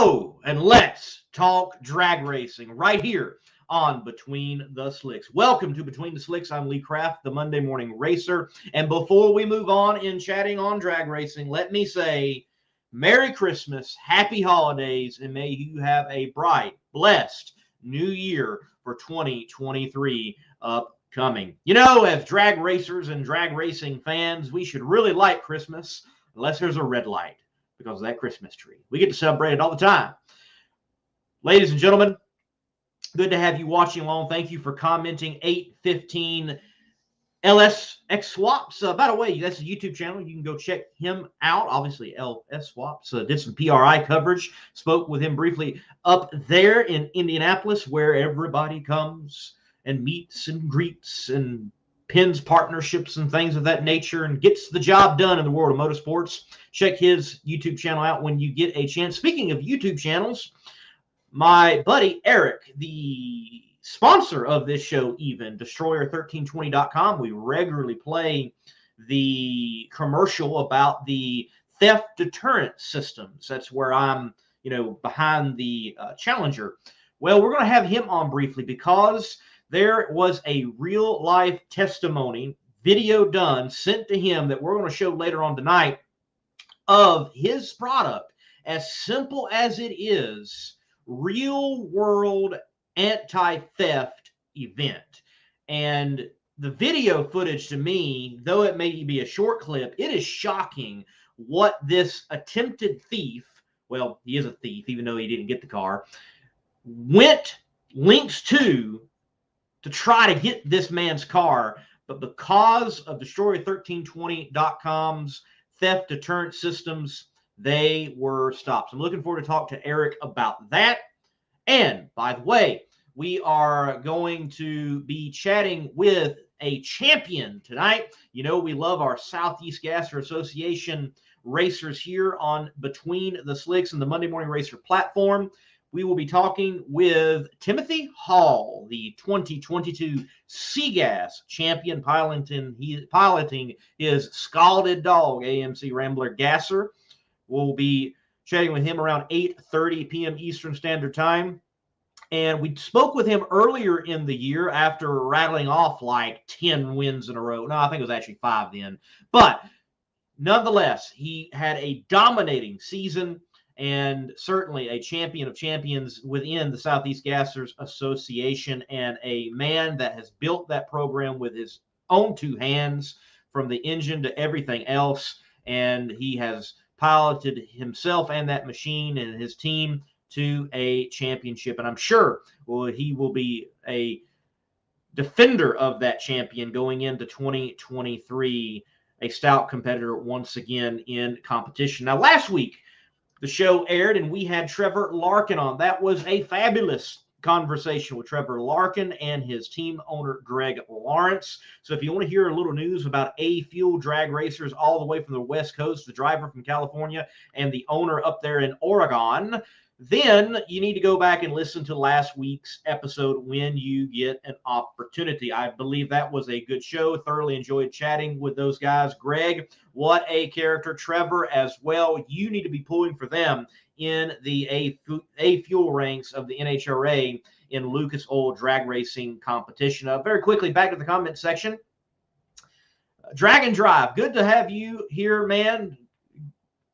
go and let's talk drag racing right here on Between the Slicks. Welcome to Between the Slicks. I'm Lee Kraft, the Monday Morning Racer. And before we move on in chatting on drag racing, let me say Merry Christmas, Happy Holidays, and may you have a bright, blessed new year for 2023 upcoming. You know, as drag racers and drag racing fans, we should really like Christmas unless there's a red light, because of that Christmas tree. We get to celebrate it all the time. Ladies and gentlemen, good to have you watching along. Thank you for commenting. 815 LSX Swaps. By the way, that's a YouTube channel. You can go check him out. Obviously, LS Swaps did some PRI coverage. Spoke with him briefly up there in Indianapolis, where everybody comes and meets and greets and pins partnerships and things of that nature and gets the job done in the world of motorsports. Check his YouTube channel out when you get a chance. Speaking of YouTube channels, my buddy Eric, the sponsor of this show, even Destroyer1320.com, we regularly play the commercial about the theft deterrent systems. That's where I'm, behind the Challenger. Well, we're going to have him on briefly because there was a real life testimony video done, sent to him, that we're going to show later on tonight, of his product. As simple as it is, real world anti-theft event. And the video footage, to me, though it may be a short clip, it is shocking what this attempted thief, well, he is a thief, even though he didn't get the car, links to try to get this man's car. But because of Destroyer1320.com's theft deterrent systems, they were stopped. So I'm looking forward to talk to Eric about that. And by the way, we are going to be chatting with a champion tonight. You know, we love our Southeast Gasser Association racers here on Between the Slicks and the Monday Morning Racer platform. We will be talking with Timothy Hall, the 2022 Seagas champion, piloting his scalded dog, AMC Rambler Gasser. We'll be chatting with him around 8:30 p.m. Eastern Standard Time. And we spoke with him earlier in the year after rattling off like 10 wins in a row. No, I think it was actually 5 then. But nonetheless, he had a dominating season, and certainly a champion of champions within the Southeast Gassers Association, and a man that has built that program with his own 2 hands, from the engine to everything else. And he has piloted himself and that machine and his team to a championship. And I'm sure he will be a defender of that champion going into 2023, a stout competitor once again in competition. Now, last week, the show aired, and we had Trevor Larkin on. That was a fabulous conversation with Trevor Larkin and his team owner, Greg Lawrence. So if you want to hear a little news about A-Fuel drag racers all the way from the West Coast, the driver from California and the owner up there in Oregon, then you need to go back and listen to last week's episode when you get an opportunity. I believe that was a good show. Thoroughly enjoyed chatting with those guys. Greg, what a character. Trevor as well. You need to be pulling for them in the A-Fuel ranks of the NHRA in Lucas Oil drag racing competition. Very quickly, back to the comment section. Drag and Drive, good to have you here, man.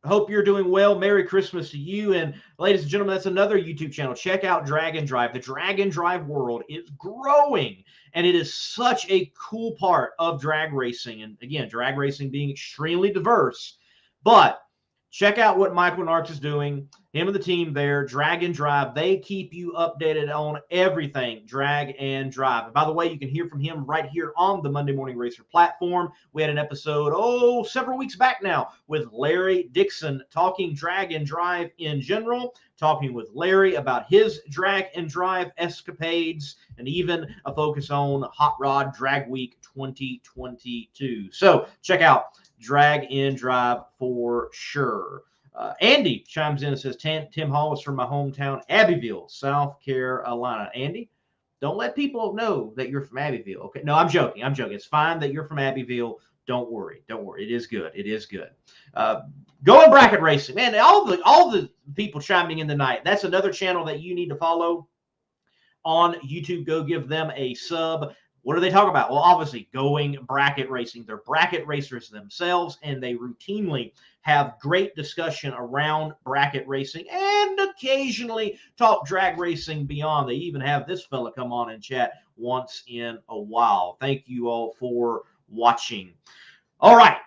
Hope you're doing well. Merry Christmas to you. And ladies and gentlemen, that's another YouTube channel. Check out Drag and Drive. The Drag and Drive world is growing, and it is such a cool part of drag racing. And again, drag racing being extremely diverse. But check out what Michael Narks is doing. Him and the team there, Drag and Drive. They keep you updated on everything Drag and Drive. And by the way, you can hear from him right here on the Monday Morning Racer platform. We had an episode, several weeks back now, with Larry Dixon talking Drag and Drive in general, talking with Larry about his Drag and Drive escapades, and even a focus on Hot Rod Drag Week 2022. So check out Drag and Drive for sure. Andy chimes in and says, Tim Hall is from my hometown, Abbeville, South Carolina. Andy, don't let people know that you're from Abbeville. Okay. No, I'm joking. It's fine that you're from Abbeville. Don't worry. It is good. Going Bracket Racing, man. All the people chiming in tonight. That's another channel that you need to follow on YouTube. Go give them a sub. What do they talk about? Well, obviously, Going Bracket Racing. They're bracket racers themselves, and they routinely have great discussion around bracket racing and occasionally talk drag racing beyond. They even have this fella come on and chat once in a while. Thank you all for watching. All right.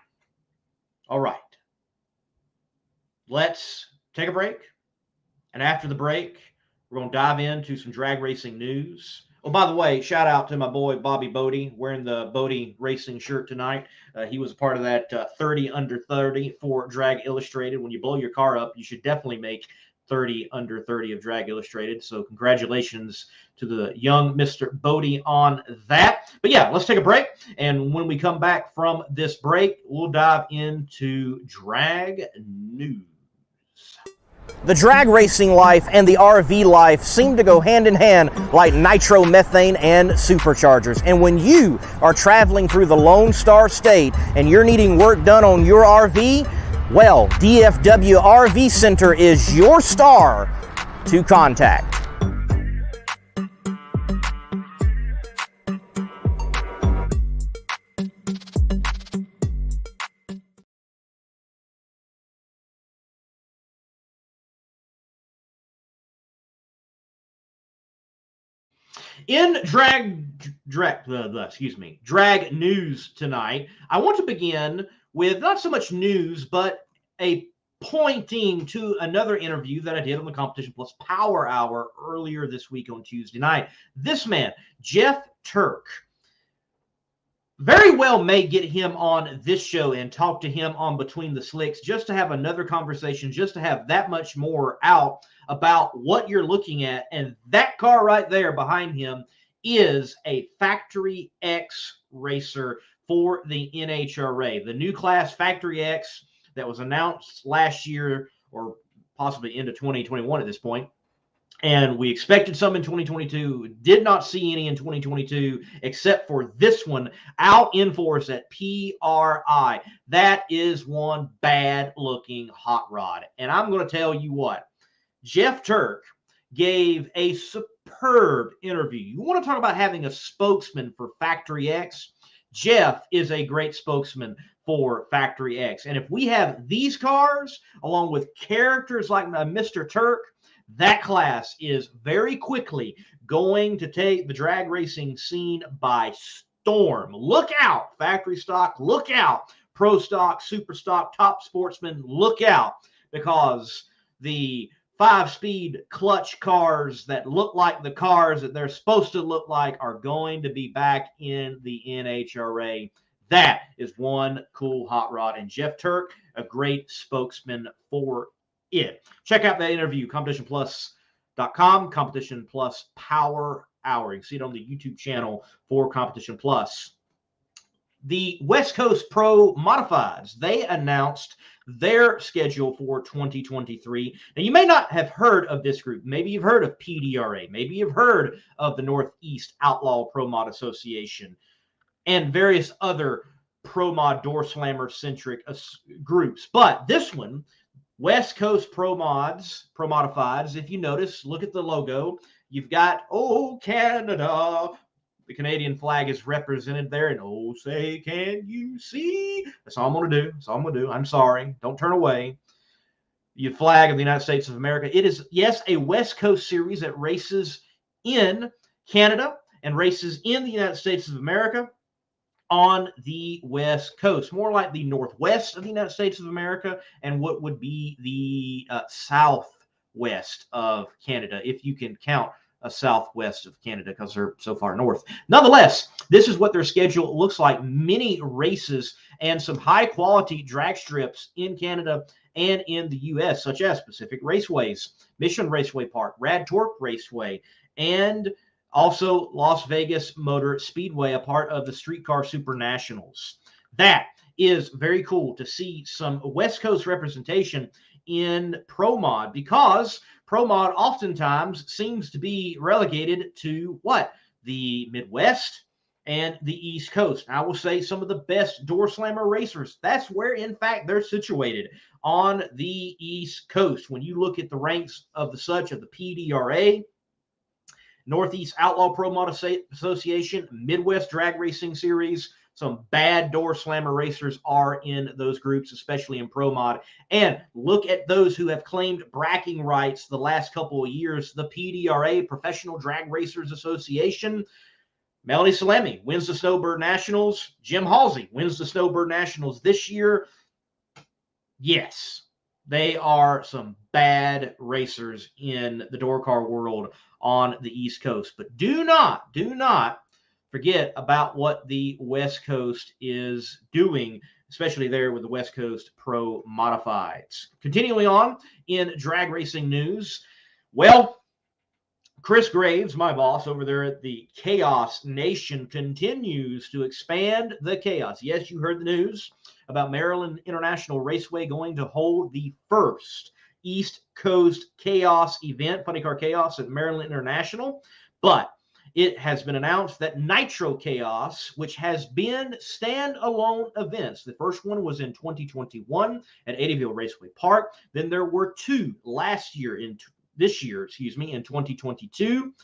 Let's take a break. And after the break, we're going to dive into some drag racing news. Oh, by the way, shout out to my boy Bobby Bodie wearing the Bodie Racing shirt tonight. He was a part of that 30 under 30 for Drag Illustrated. When you blow your car up, you should definitely make 30 under 30 of Drag Illustrated. So congratulations to the young Mr. Bodie on that. But yeah, let's take a break. And when we come back from this break, we'll dive into drag news. The drag racing life and the RV life seem to go hand in hand like nitromethane and superchargers. And when you are traveling through the Lone Star State and you're needing work done on your RV, well, DFW RV Center is your star to contact. In drag news tonight, I want to begin with not so much news, but a pointing to another interview that I did on the Competition Plus Power Hour earlier this week on Tuesday night. This man, Jeff Turk, very well may get him on this show and talk to him on Between the Slicks just to have another conversation, just to have that much more out about what you're looking at. And that car right there behind him is a Factory X racer for the NHRA. The new class Factory X that was announced last year or possibly into 2021 at this point. And we expected some in 2022, did not see any in 2022, except for this one out in force at PRI. That is one bad-looking hot rod. And I'm going to tell you what, Jeff Turk gave a superb interview. You want to talk about having a spokesman for Factory X? Jeff is a great spokesman for Factory X. And if we have these cars, along with characters like Mr. Turk, that class is very quickly going to take the drag racing scene by storm. Look out, Factory Stock. Look out, Pro Stock, Super Stock, Top Sportsman. Look out, because the 5-speed clutch cars that look like the cars that they're supposed to look like are going to be back in the NHRA. That is one cool hot rod. And Jeff Turk, a great spokesman for it. Check out that interview, competitionplus.com, Competition Plus Power Hour. You can see it on the YouTube channel for Competition Plus. The West Coast Pro Modifieds, they announced their schedule for 2023. Now, you may not have heard of this group. Maybe you've heard of PDRA. Maybe you've heard of the Northeast Outlaw Pro Mod Association and various other Pro Mod Door Slammer-centric groups. But this one, West Coast Pro Modifieds, if you notice, look at the logo. You've got, oh, Canada. The Canadian flag is represented there. And, oh, say, can you see? That's all I'm going to do. That's all I'm going to do. I'm sorry. Don't turn away. The flag of the United States of America. It is, yes, a West Coast series that races in Canada and races in the United States of America on the West Coast, more like the Northwest of the United States of America and what would be the Southwest of Canada, if you can count a Southwest of Canada because they're so far north. Nonetheless, this is what their schedule looks like. Many races and some high-quality drag strips in Canada and in the U.S., such as Pacific Raceways, Mission Raceway Park, Rad Torque Raceway, and also Las Vegas Motor Speedway, a part of the Streetcar Super Nationals. That is very cool to see some West Coast representation in Pro Mod, because Pro Mod oftentimes seems to be relegated to what? The Midwest and the East Coast. I will say some of the best door slammer racers. That's where, in fact, they're situated, on the East Coast. When you look at the ranks of the such of the PDRA, Northeast Outlaw Pro Mod Association, Midwest Drag Racing Series, some bad door slammer racers are in those groups, especially in Pro Mod. And look at those who have claimed bragging rights the last couple of years. The PDRA, Professional Drag Racers Association, Melanie Salemi wins the Snowbird Nationals. Jim Halsey wins the Snowbird Nationals this year. Yes, they are some bad racers in the door car world on the East Coast. But do not forget about what the West Coast is doing, especially there with the West Coast Pro Modifieds. Continuing on in drag racing news, well, Chris Graves, my boss over there at the Chaos Nation, continues to expand the chaos. Yes, you heard the news about Maryland International Raceway going to hold the first East Coast Chaos event, Funny Car Chaos at Maryland International. But it has been announced that Nitro Chaos, which has been standalone events, the first one was in 2021 at Eddyville Raceway Park. Then there were two this year, in 2022,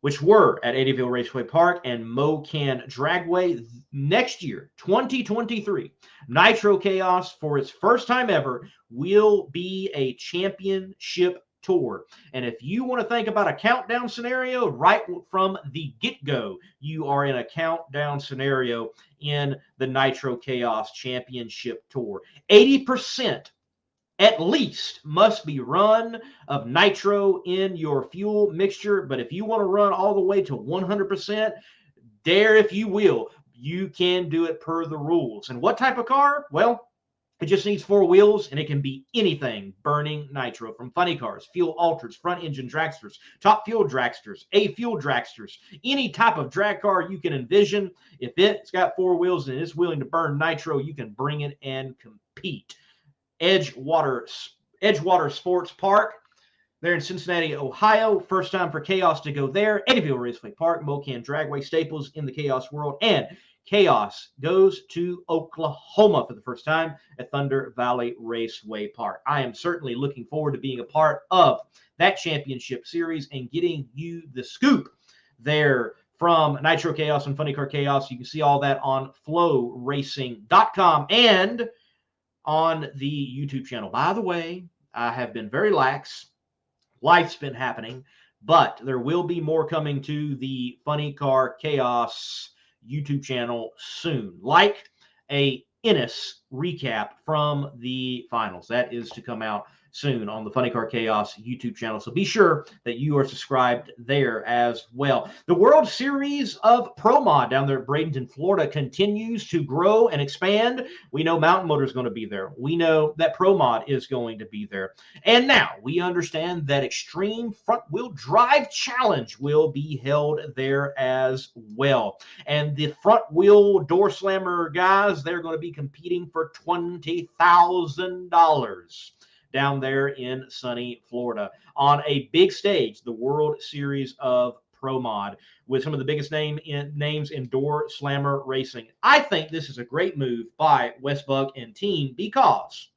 which were at Eddyville Raceway Park and Mocan Dragway. Next year, 2023, Nitro Chaos, for its first time ever, will be a championship tour. And if you want to think about a countdown scenario right from the get-go, you are in a countdown scenario in the Nitro Chaos Championship Tour. 80% at least must be run of nitro in your fuel mixture. But if you want to run all the way to 100%, dare if you will, you can do it per the rules. And what type of car? Well, it just needs 4 wheels, and it can be anything burning nitro, from funny cars, fuel alters, front engine dragsters, top fuel dragsters, A fuel dragsters, any type of drag car you can envision. If it's got 4 wheels and it's willing to burn nitro, you can bring it and compete. Edgewater Sports Park, there in Cincinnati, Ohio. First time for Chaos to go there. Eddyville Raceway Park, Mocan Dragway, Staples in the Chaos world. And Chaos goes to Oklahoma for the first time at Thunder Valley Raceway Park. I am certainly looking forward to being a part of that championship series and getting you the scoop there from Nitro Chaos and Funny Car Chaos. You can see all that on flowracing.com and on the YouTube channel. By the way, I have been very lax. Life's been happening, but there will be more coming to the Funny Car Chaos YouTube channel soon, like a Ennis recap from the finals. That is to come out soon on the Funny Car Chaos YouTube channel. So be sure that you are subscribed there as well. The World Series of Pro Mod down there at Bradenton, Florida continues to grow and expand. We know Mountain Motor is going to be there. We know that Pro Mod is going to be there. And now we understand that Extreme Front Wheel Drive Challenge will be held there as well. And the front wheel door slammer guys, they're going to be competing for $20,000 down there in sunny Florida on a big stage, the World Series of Pro Mod, with some of the biggest names in door slammer racing. I think this is a great move by Westbuck and team, because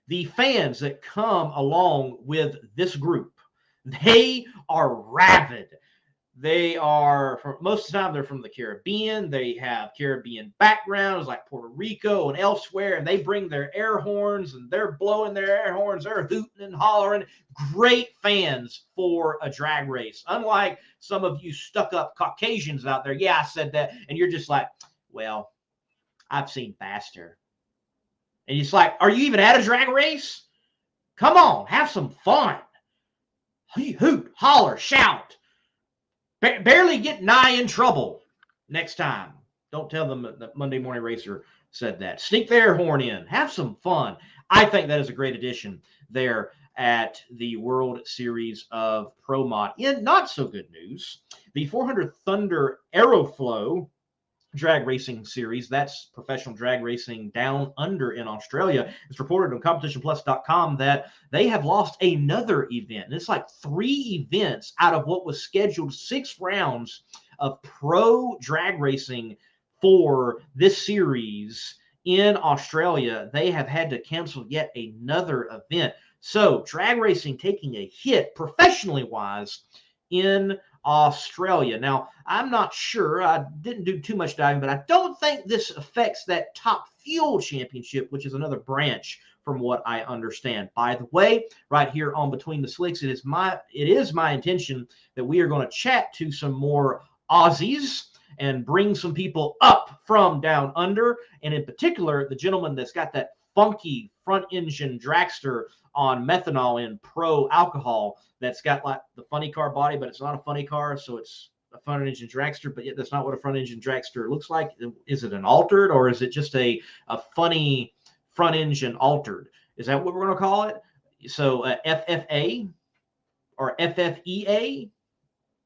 the fans that come along with this group, they are rabid. They are, for most of the time, they're from the Caribbean. They have Caribbean backgrounds like Puerto Rico and elsewhere, and they bring their air horns, and they're blowing their air horns. They're hooting and hollering. Great fans for a drag race. Unlike some of you stuck-up Caucasians out there. Yeah, I said that. And you're just like, well, I've seen faster. And it's like, are you even at a drag race? Come on, have some fun. Hoot, holler, shout. Barely get nigh in trouble next time. Don't tell them that Monday Morning Racer said that. Sneak the air horn in. Have some fun. I think that is a great addition there at the World Series of Pro Mod. In not so good news, the 400 Thunder Aeroflow drag racing series, that's professional drag racing down under in Australia. It's reported on competitionplus.com that they have lost another event. And it's like 3 events out of what was scheduled 6 rounds of pro drag racing for this series in Australia, they have had to cancel yet another event. So drag racing taking a hit professionally wise in Australia. Now, I'm not sure. I didn't do too much diving, but I don't think this affects that Top Fuel Championship, which is another branch from what I understand. By the way, right here on Between the Slicks, it is my intention that we are going to chat to some more Aussies and bring some people up from down under, and in particular, the gentleman that's got that funky front engine dragster on methanol in pro alcohol that's got like the funny car body, but it's not a funny car, so it's a front engine dragster, but yet that's not what a front engine dragster looks like. Is it an altered, or is it just a funny front engine altered? Is that what we're going to call it? So FFA or FFEA?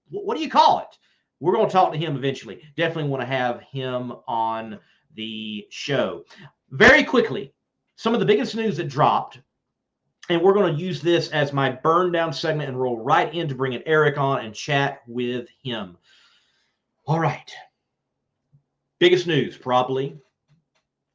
What do you call it? We're going to talk to him eventually. Definitely want to have him on the show. Very quickly, some of the biggest news that dropped, and we're going to use this as my burn down segment and roll right into bringing Eric on and chat with him. All right. Biggest news probably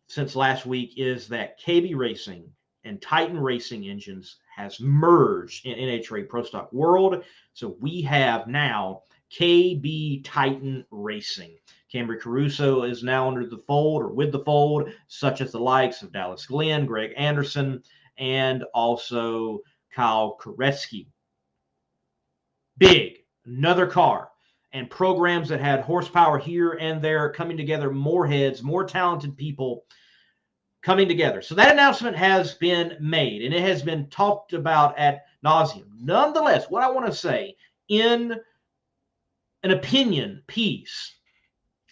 since last week is that KB Racing and Titan Racing Engines has merged in NHRA Pro Stock World. So we have now KB Titan Racing. Cambry Caruso is now under the fold or with the fold, such as the likes of Dallas Glenn, Greg Anderson, and also Kyle Koretsky. Big, another car, and programs that had horsepower here and there coming together, more heads, more talented people coming together. So that announcement has been made, and it has been talked about ad nauseum. Nonetheless, what I want to say in an opinion piece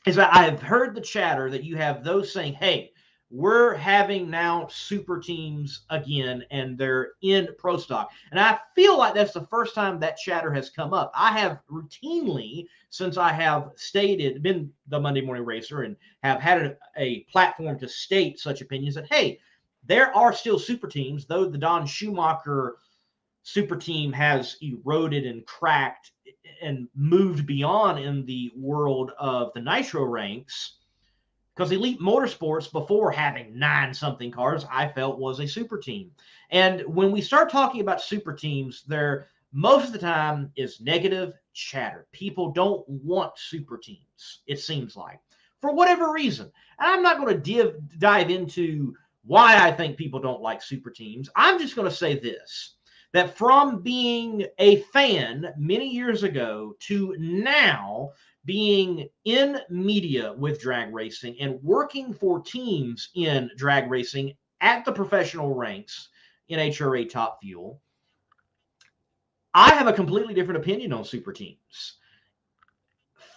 is that I have heard the chatter that you have those saying, hey, we're having now super teams again, and they're in pro stock. And I feel like that's the first time that chatter has come up. I have routinely, since I have been the Monday Morning Racer and have had a platform to state such opinions, that, hey, there are still super teams, though the Don Schumacher super team has eroded and cracked and moved beyond in the world of the Nitro ranks, because Elite Motorsports, before having 9-something cars, I felt was a super team. And when we start talking about super teams, there most of the time is negative chatter. People don't want super teams, it seems like, for whatever reason. And I'm not going to dive into why I think people don't like super teams. I'm just going to say this, that from being a fan many years ago to now being in media with drag racing and working for teams in drag racing at the professional ranks in HRA Top Fuel, I have a completely different opinion on super teams.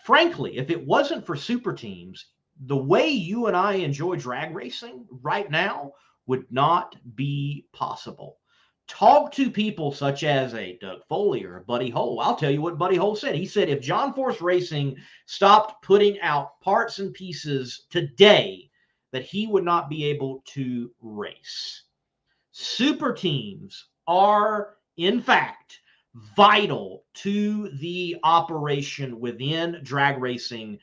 Frankly, if it wasn't for super teams, the way you and I enjoy drag racing right now would not be possible. Talk to people such as a Doug Foley or a Buddy Hole. I'll tell you what Buddy Hole said. He said if John Force Racing stopped putting out parts and pieces today, that he would not be able to race. Super teams are, in fact, vital to the operation within drag racing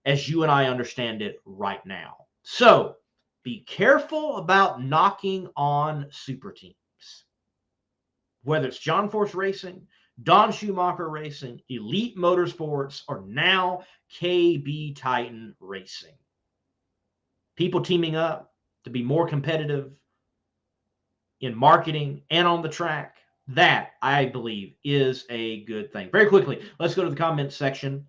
as you and I understand it right now. So be careful about knocking on super teams. Whether it's John Force Racing, Don Schumacher Racing, Elite Motorsports, or now KB Titan Racing. People teaming up to be more competitive in marketing and on the track, that, I believe, is a good thing. Very quickly, let's go to the comments section.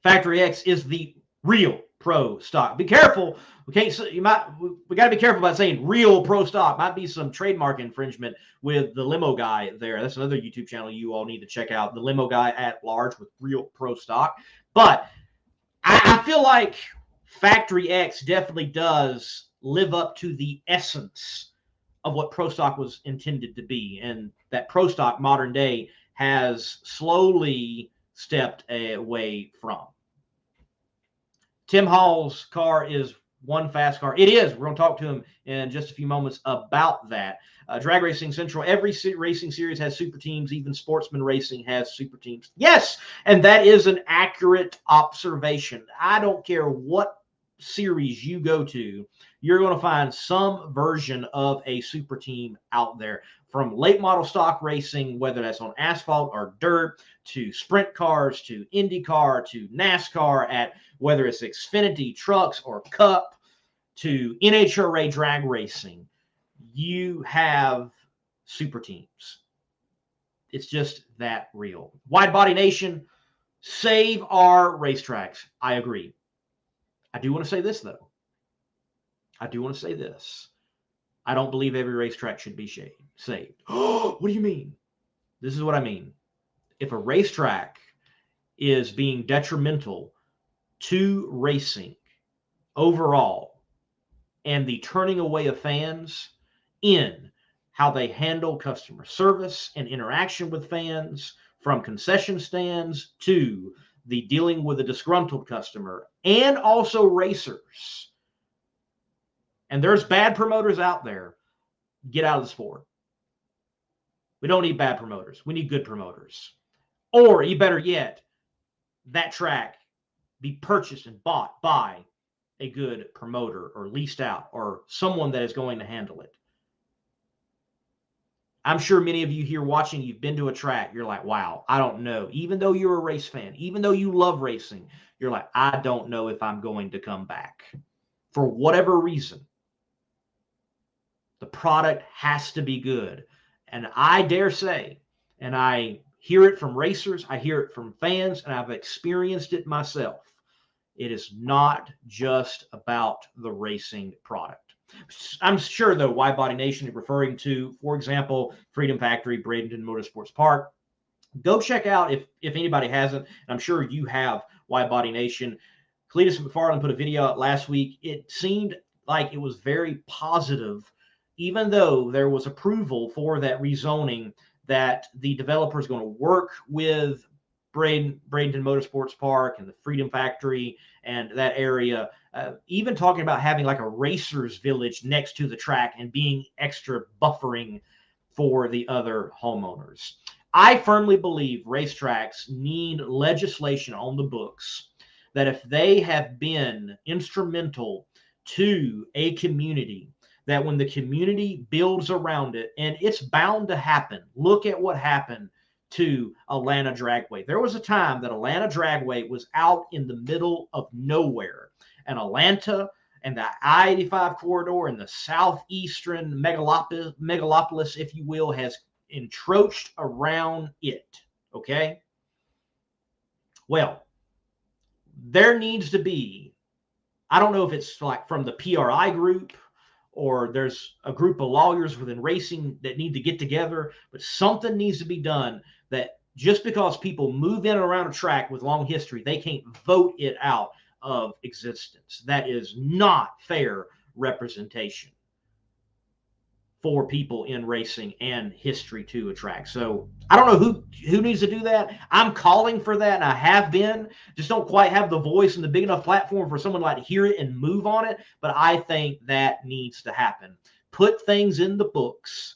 Factory X is the real pro stock. Be careful. Okay, so we got to be careful about saying real pro stock. Might be some trademark infringement with the limo guy there. That's another YouTube channel you all need to check out. The limo guy at large with real pro stock. But I feel like Factory X definitely does live up to the essence of what pro stock was intended to be, and that pro stock modern day has slowly stepped away from. Tim Hall's car is one fast car. It is. We're going to talk to him in just a few moments about that. Drag Racing Central, every racing series has super teams. Even sportsman racing has super teams. Yes, and that is an accurate observation. I don't care what series you go to, you're going to find some version of a super team out there. From late model stock racing, whether that's on asphalt or dirt, to sprint cars, to IndyCar, to NASCAR, at whether it's Xfinity trucks or Cup, to NHRA drag racing, you have super teams. It's just that real. Wide Body Nation, save our racetracks. I agree. I do want to say this, though. I don't believe every racetrack should be saved. What do you mean? This is what I mean. If a racetrack is being detrimental to racing overall, and the turning away of fans in how they handle customer service and interaction with fans, from concession stands to the dealing with a disgruntled customer, and also racers, and there's bad promoters out there, get out of the sport. We don't need bad promoters. We need good promoters. Or, better yet, that track be purchased and bought by a good promoter, or leased out, or someone that is going to handle it. I'm sure many of you here watching, you've been to a track. You're like, wow, I don't know. Even though you're a race fan, even though you love racing, you're like, I don't know if I'm going to come back. For whatever reason, the product has to be good. And I dare say, and I hear it from racers, I hear it from fans, and I've experienced it myself, it is not just about the racing product. I'm sure, though, Wide Body Nation is referring to, for example, Freedom Factory, Bradenton Motorsports Park. Go check out, if anybody hasn't, and I'm sure you have, Wide Body Nation. Cletus McFarland put a video out last week. It seemed like it was very positive, even though there was approval for that rezoning, that the developer is going to work with Bradenton Motorsports Park and the Freedom Factory and that area, even talking about having like a racers village next to the track and being extra buffering for the other homeowners. I firmly believe racetracks need legislation on the books that if they have been instrumental to a community, that when the community builds around it, and it's bound to happen. Look at what happened to Atlanta Dragway. There was a time that Atlanta Dragway was out in the middle of nowhere, and Atlanta and the I-85 corridor and the southeastern megalopolis, if you will, has encroached around it. Okay? Well, there needs to be, I don't know if it's like from the PRI group, or there's a group of lawyers within racing that need to get together, but something needs to be done, that just because people move in and around a track with long history, they can't vote it out of existence. That is not fair representation for people in racing and history to a track. So I don't know who needs to do that. I'm calling for that, and I have been. Just don't quite have the voice and the big enough platform for someone like to hear it and move on it. But I think that needs to happen. Put things in the books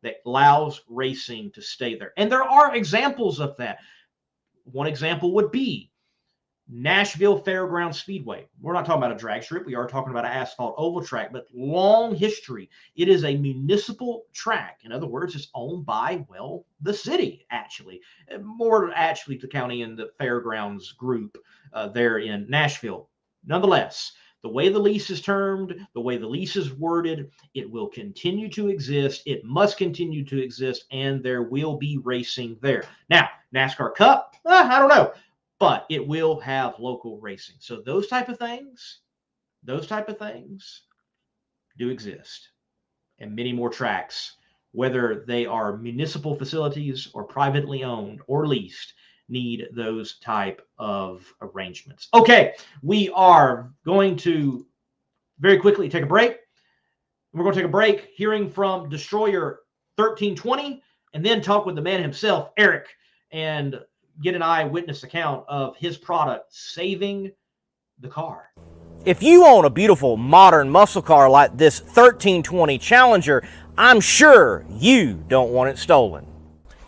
that allows racing to stay there. And there are examples of that. One example would be Nashville Fairgrounds Speedway. We're not talking about a drag strip. We are talking about an asphalt oval track, but long history. It is a municipal track. In other words, it's owned by, well, the city, actually. More actually the county and the fairgrounds group there in Nashville. Nonetheless, the way the lease is termed, the way the lease is worded, it will continue to exist. It must continue to exist, and there will be racing there. Now, NASCAR Cup, I don't know. But it will have local racing. So those type of things do exist. And many more tracks, whether they are municipal facilities or privately owned or leased, need those type of arrangements. Okay, we are going to very quickly take a break. We're going to take a break hearing from Destroyer 1320, and then talk with the man himself, Eric, and get an eyewitness account of his product saving the car. If you own a beautiful modern muscle car like this 1320 Challenger, I'm sure you don't want it stolen.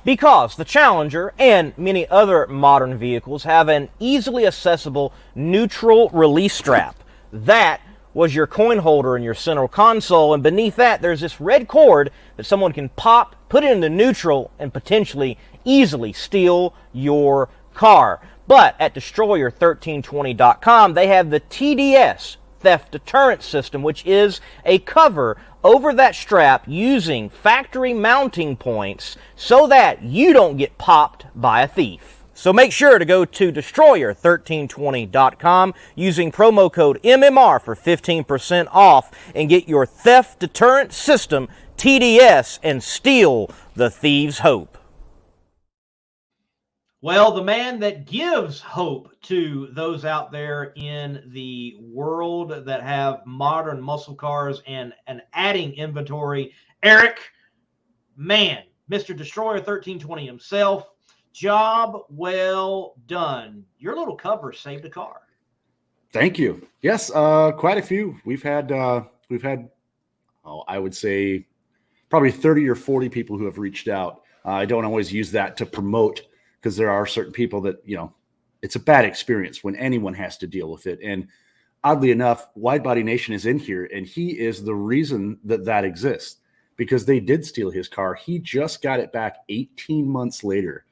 Because the Challenger and many other modern vehicles have an easily accessible neutral release strap. That was your coin holder in your central console, and beneath that there's this red cord that someone can pop, put it into neutral, and potentially easily steal your car. But at destroyer1320.com, they have the TDS, theft deterrent system, which is a cover over that strap using factory mounting points so that you don't get popped by a thief. So make sure to go to destroyer1320.com using promo code MMR for 15% off and get your theft deterrent system TDS and steal the thieves' hope. Well, the man that gives hope to those out there in the world that have modern muscle cars and an adding inventory, Eric, man, Mr. Destroyer 1320 himself, job well done. Your little cover saved a car. Thank you. Yes, quite a few. We've had, I would say probably 30 or 40 people who have reached out. I don't always use that to promote, because there are certain people that, it's a bad experience when anyone has to deal with it. And oddly enough, Wide Body Nation is in here, and he is the reason that exists, because they did steal his car. He just got it back 18 months later,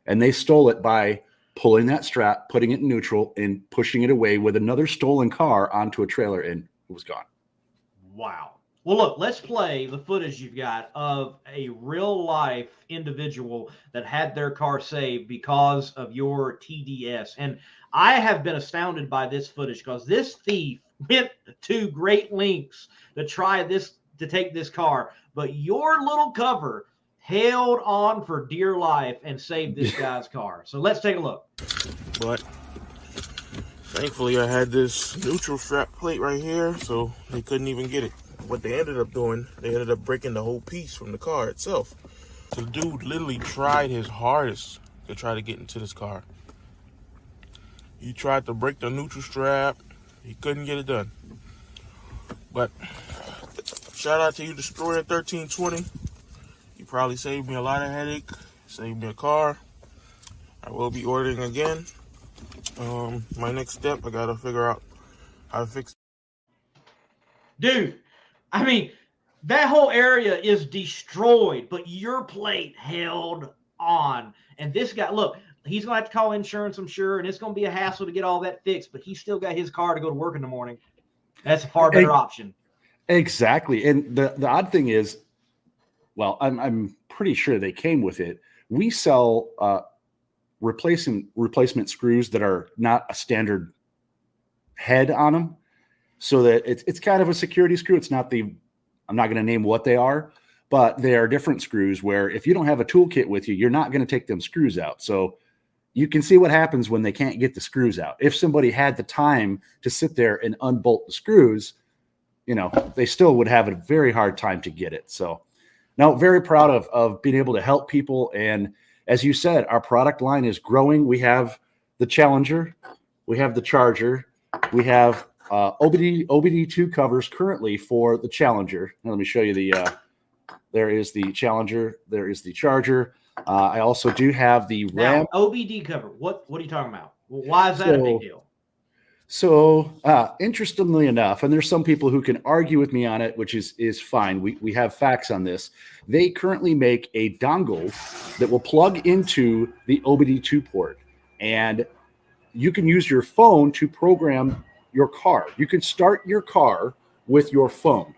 and they stole it by pulling that strap, putting it in neutral, and pushing it away with another stolen car onto a trailer, and it was gone. Wow. Well, look, let's play the footage you've got of a real-life individual that had their car saved because of your TDS. And I have been astounded by this footage because this thief went to great lengths to take this car. But your little cover held on for dear life and saved this guy's car. So let's take a look. But thankfully, I had this neutral strap plate right here, so they couldn't even get it. What they ended up doing, they ended up breaking the whole piece from the car itself. So the dude literally tried his hardest to try to get into this car. He tried to break the neutral strap. He couldn't get it done. But shout out to you, Destroyer 1320. You probably saved me a lot of headache, saved me a car. I will be ordering again. My next step, I gotta figure out how to fix it. Dude, I mean, that whole area is destroyed, but your plate held on. And this guy, look, he's going to have to call insurance, I'm sure, and it's going to be a hassle to get all that fixed, but he's still got his car to go to work in the morning. That's a far better option. Exactly. And the odd thing is, I'm pretty sure they came with it. We sell replacement screws that are not a standard head on them. So that it's kind of a security screw. It's not I'm not going to name what they are, but they are different screws where if you don't have a toolkit with you, you're not going to take them screws out. So you can see what happens when they can't get the screws out. If somebody had the time to sit there and unbolt the screws, they still would have a very hard time to get it. So now very proud of being able to help people. And as you said, our product line is growing. We have the Challenger, we have the Charger, we have OBD2 covers currently for the Challenger. Now let me show you there is the Challenger, there is the Charger. I also do have the Ram. OBD cover. What are you talking about? Why is that a big deal? So interestingly enough, and there's some people who can argue with me on it, which is fine. We have facts on this. They currently make a dongle that will plug into the OBD2 port, and you can use your phone to program your car. You can start your car with your phone.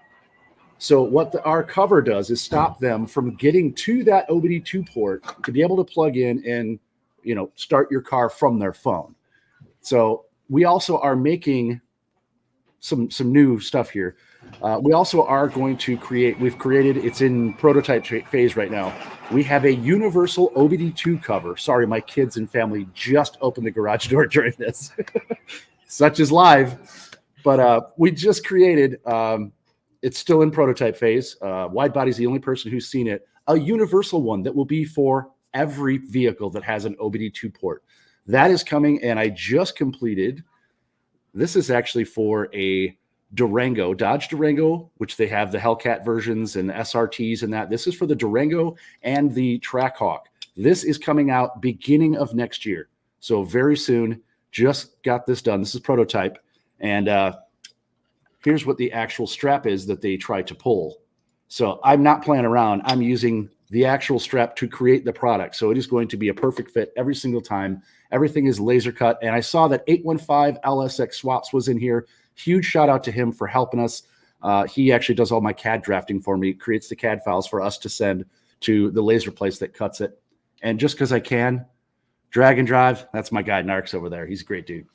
So what our cover does is stop them from getting to that OBD2 port to be able to plug in and start your car from their phone. So we also are making some new stuff here. We also are going to created, it's in prototype phase right now. We have a universal OBD2 cover. Sorry, my kids and family just opened the garage door during this. Such is live. But we just created, it's still in prototype phase. Wide Body's the only person who's seen it. A universal one that will be for every vehicle that has an OBD2 port. That is coming, and I just completed This is actually for a Durango, Dodge Durango, which they have the Hellcat versions and the SRTs and that. This is for the Durango and the Trackhawk. This is coming out beginning of next year. So very soon. Just got this done. This is prototype. And here's what the actual strap is that they try to pull. So I'm not playing around. I'm using the actual strap to create the product. So it is going to be a perfect fit every single time. Everything is laser cut. And I saw that 815 LSX Swaps was in here. Huge shout out to him for helping us. He actually does all my CAD drafting for me, creates the CAD files for us to send to the laser place that cuts it. And just because I can, drag and drive, that's my guy Narks over there. He's a great dude.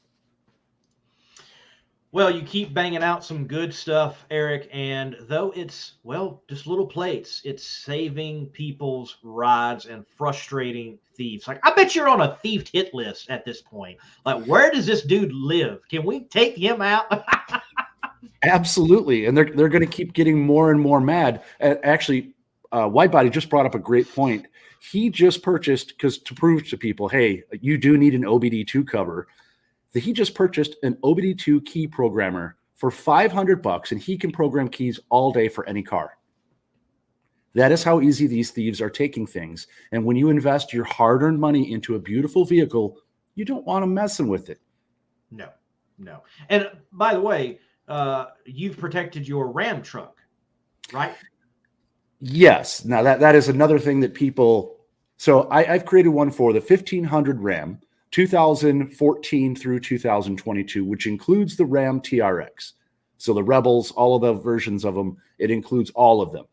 Well, you keep banging out some good stuff, Eric, and though it's, well, just little plates, it's saving people's rides and frustrating thieves. Like, I bet you're on a thief hit list at this point. Like, where does this dude live? Can we take him out? Absolutely. And they're going to keep getting more and more mad. Actually, Whitebody just brought up a great point. He just purchased, because to prove to people, hey, you do need an OBD2 cover, that he just purchased an OBD2 key programmer for $500, and he can program keys all day for any car. That is how easy these thieves are taking things. And when you invest your hard-earned money into a beautiful vehicle, you don't want them messing with it. No. And by the way, you've protected your Ram truck, right? Yes. Now that is another thing that people. So I've created one for the 1500 Ram, 2014 through 2022, which includes the Ram TRX. So the Rebels, all of the versions of them, it includes all of them.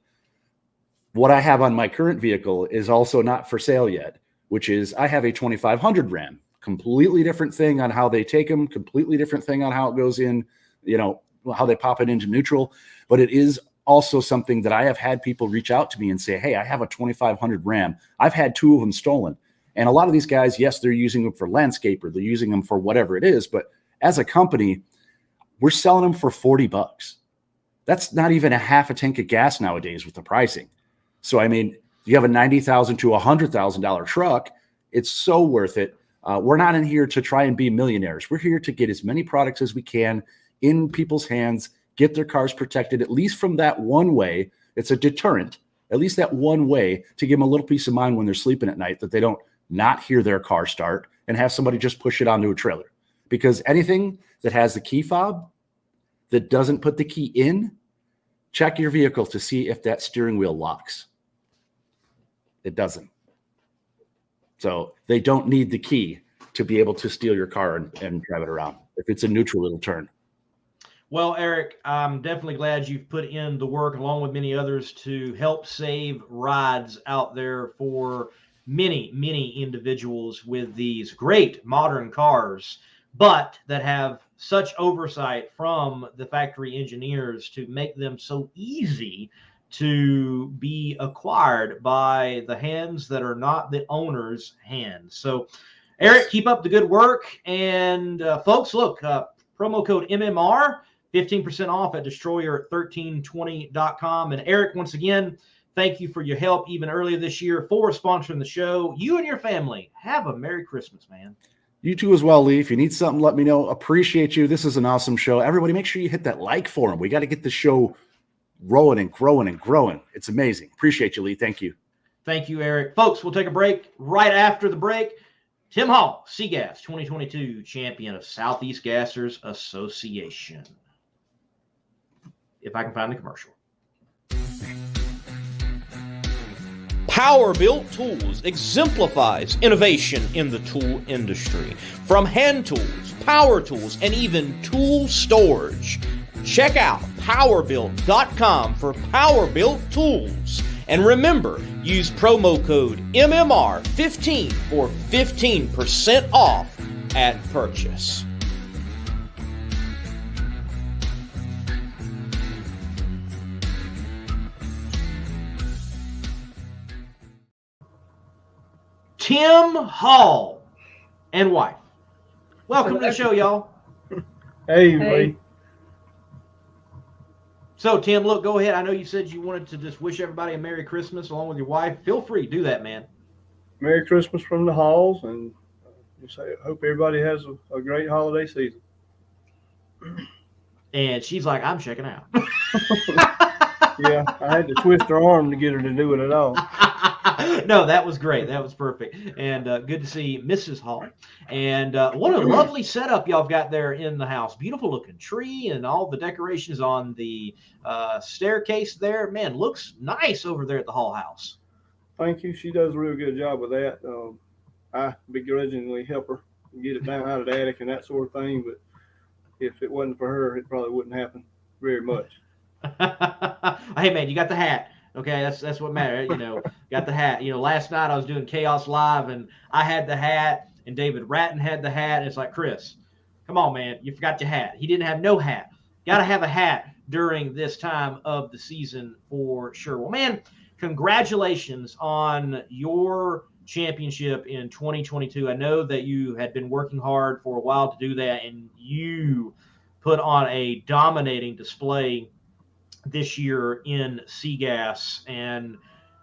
What I have on my current vehicle is also not for sale yet, which is I have a 2500 Ram. Completely different thing on how they take them, completely different thing on how it goes in, how they pop it into neutral. But it is also something that I have had people reach out to me and say, hey, I have a 2500 Ram. I've had 2 of them stolen. And a lot of these guys, yes, they're using them for landscaper. They're using them for whatever it is. But as a company, we're selling them for $40. That's not even a half a tank of gas nowadays with the pricing. So, I mean, you have a $90,000 to $100,000 truck, it's so worth it. We're not in here to try and be millionaires. We're here to get as many products as we can in people's hands, get their cars protected, at least from that one way. It's a deterrent, at least that one way, to give them a little peace of mind when they're sleeping at night, that they don't not hear their car start and have somebody just push it onto a trailer. Because anything that has the key fob that doesn't put the key in, check your vehicle to see if that steering wheel locks. It doesn't. So they don't need the key to be able to steal your car and drive it around. If it's a neutral, it'll turn. Well, Eric, I'm definitely glad you've put in the work, along with many others, to help save rides out there for many, many individuals with these great modern cars, but that have such oversight from the factory engineers to make them so easy to be acquired by the hands that are not the owner's hands. So, Eric, keep up the good work. And folks, look, promo code MMR, 15% off at destroyer1320.com. And Eric, once again, thank you for your help even earlier this year for sponsoring the show. You and your family have a Merry Christmas, man. You too as well, Lee. If you need something, let me know. Appreciate you. This is an awesome show. Everybody, make sure you hit that like for him. We got to get the show rolling and growing and growing. It's amazing. Appreciate you, Lee. Thank you. Thank you, Eric. Folks, we'll take a break. Right after the break, Tim Hall, Seagas 2022 champion of Southeast Gassers Association. If I can find the commercial. Power-Built Tools exemplifies innovation in the tool industry. From hand tools, power tools, and even tool storage. Check out powerbuilt.com for Power-Built Tools. And remember, use promo code MMR15 for 15% off at purchase. Tim Hall and wife. Welcome to the show, y'all. Hey, buddy. So, Tim, look, go ahead. I know you said you wanted to just wish everybody a Merry Christmas along with your wife. Feel free to do that, man. Merry Christmas from the Halls, and just hope everybody has a great holiday season. And she's like, I'm checking out. Yeah, I had to twist her arm to get her to do it at all. No, that was great. That was perfect. And good to see Mrs. Hall. And what a lovely setup y'all have got there in the house. Beautiful looking tree and all the decorations on the staircase there. Man, looks nice over there at the Hall house. Thank you. She does a real good job with that. I begrudgingly help her get it down out of the attic and that sort of thing. But if it wasn't for her, it probably wouldn't happen very much. Hey, man, you got the hat. Okay, that's what matters. Got the hat. Last night I was doing Chaos Live, and I had the hat, and David Ratton had the hat. And it's like, Chris, come on, man, you forgot your hat. He didn't have no hat. Got to have a hat during this time of the season for sure. Well, man, congratulations on your championship in 2022. I know that you had been working hard for a while to do that, and you put on a dominating display this year in Seagas, and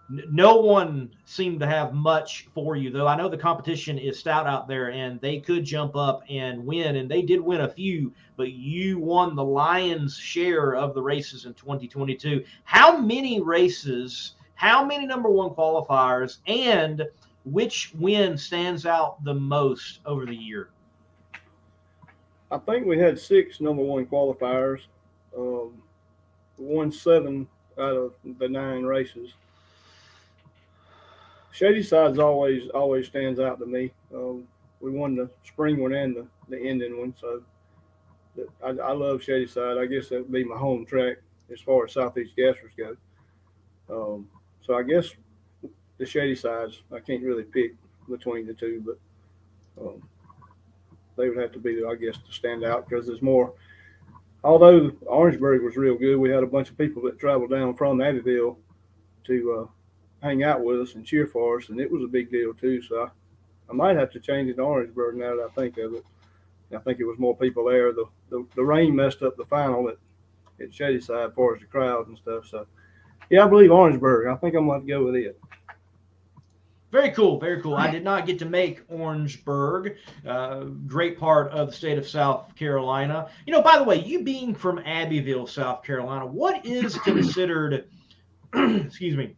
no one seemed to have much for you, though I know the competition is stout out there and they could jump up and win, and they did win a few, but you won the lion's share of the races in 2022. How many races, how many number one qualifiers, and which win stands out the most over the year? I think we had 6 number one qualifiers. Won 7 out of the 9 races. Shady Side's always stands out to me. We won the spring one and the ending one, so I love Shady Side. I guess that would be my home track as far as Southeast Gassers go. So I guess the Shady Sides, I can't really pick between the two, but they would have to be, I guess, to stand out because there's more. Although Orangeburg was real good, we had a bunch of people that traveled down from Abbeville to hang out with us and cheer for us, and it was a big deal too. So I might have to change it to Orangeburg now that I think of it. I think it was more people there. The rain messed up the final at Shady Side as far as the crowd and stuff. So yeah, I believe Orangeburg. I think I'm going to go with it. Very cool, very cool. I did not get to make Orangeburg, great part of the state of South Carolina. By the way, you being from Abbeville, South Carolina, what is considered, excuse me,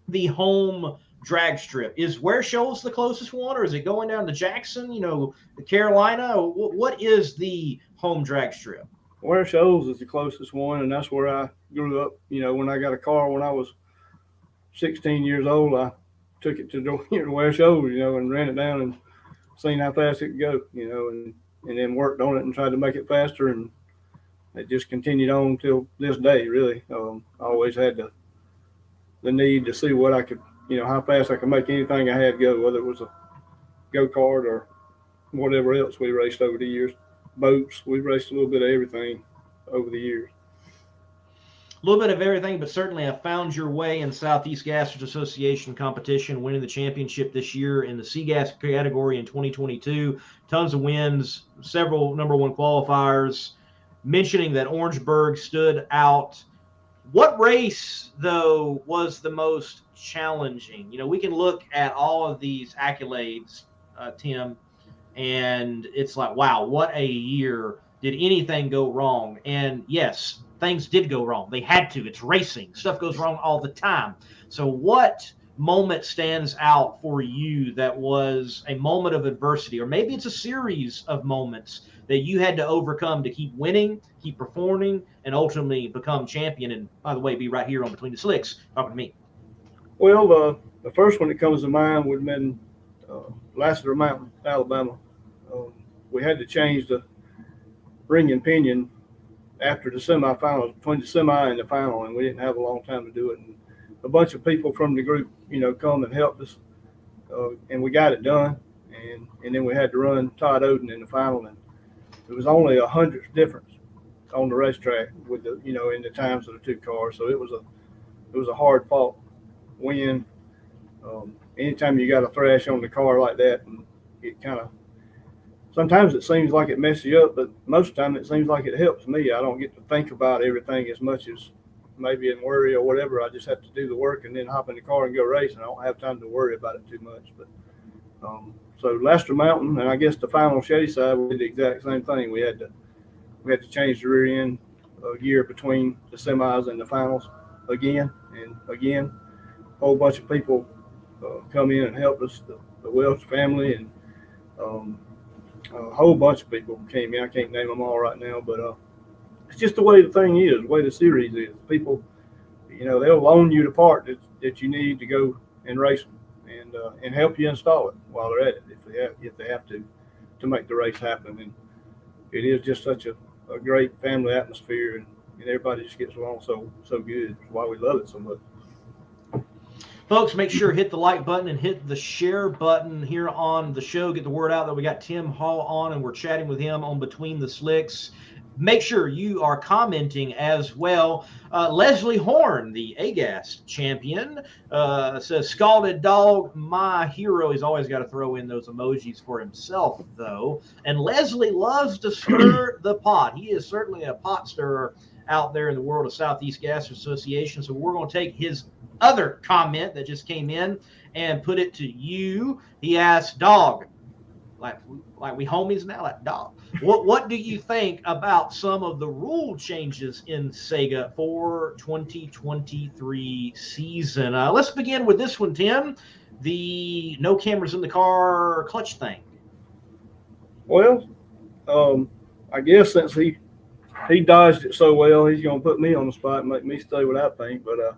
the home drag strip? Is Ware Shoals the closest one, or is it going down to Jackson, Carolina? What is the home drag strip? Ware Shoals is the closest one, and that's where I grew up. When I got a car when I was 16 years old, I took it to Ware Shoals, and ran it down and seen how fast it could go, and then worked on it and tried to make it faster, and it just continued on till this day, really. I always had the need to see what I could, how fast I could make anything I had go, whether it was a go-kart or whatever else we raced over the years. Boats, we raced a little bit of everything over the years. A little bit of everything, but certainly have found your way in Southeast Gassers Association competition, winning the championship this year in the Seagas category in 2022. Tons of wins, several number one qualifiers. Mentioning that Orangeburg stood out. What race, though, was the most challenging? We can look at all of these accolades, Tim, and it's like, wow, what a year. Did anything go wrong? And yes, things did go wrong. They had to. It's racing. Stuff goes wrong all the time. So what moment stands out for you that was a moment of adversity, or maybe it's a series of moments that you had to overcome to keep winning, keep performing, and ultimately become champion? And by the way, be right here on Between the Slicks talking to me. Well, the first one that comes to mind would have been Lassiter Mountain, Alabama. We had to change the ring and pinion after the semifinals, between the semi and the final, and we didn't have a long time to do it. And a bunch of people from the group, come and helped us, and we got it done. And then we had to run Todd Oden in the final, and it was only 100th difference on the racetrack with the, in the times of the two cars. So it was a hard fought win. Anytime you got a thrash on the car like that, and it kind of, sometimes it seems like it messes you up, but most of the time it seems like it helps me. I don't get to think about everything as much as maybe in worry or whatever. I just have to do the work and then hop in the car and go race, and I don't have time to worry about it too much. But so Lassiter Mountain, and I guess the final Shady Side, we did the exact same thing. We had to we had to change the rear end gear between the semis and the finals again and again. A whole bunch of people come in and helped us, the Welch family, and a whole bunch of people came in. I can't name them all right now, but it's just the way the thing is, the way the series is. People, they'll loan you the part that you need to go and race them, and help you install it while they're at it if they have to make the race happen. And it is just such a great family atmosphere, and everybody just gets along so good. That's why we love it so much. Folks, make sure hit the like button and hit the share button here on the show. Get the word out that we got Tim Hall on, and we're chatting with him on Between the Slicks. Make sure you are commenting as well. Leslie Horn, the AGAS champion, says, "Scalded dog, my hero." He's always got to throw in those emojis for himself, though. And Leslie loves to stir the pot. He is certainly a pot stirrer out there in the world of Southeast Gas Association. So we're going to take his other comment that just came in and put it to you. He asked, "Dog, like we homies now, like dog. What do you think about some of the rule changes in Sega for 2023 season?" Let's begin with this one, Tim. The no cameras in the car clutch thing. Well, I guess since he dodged it so well, he's going to put me on the spot and make me stay with that thing. But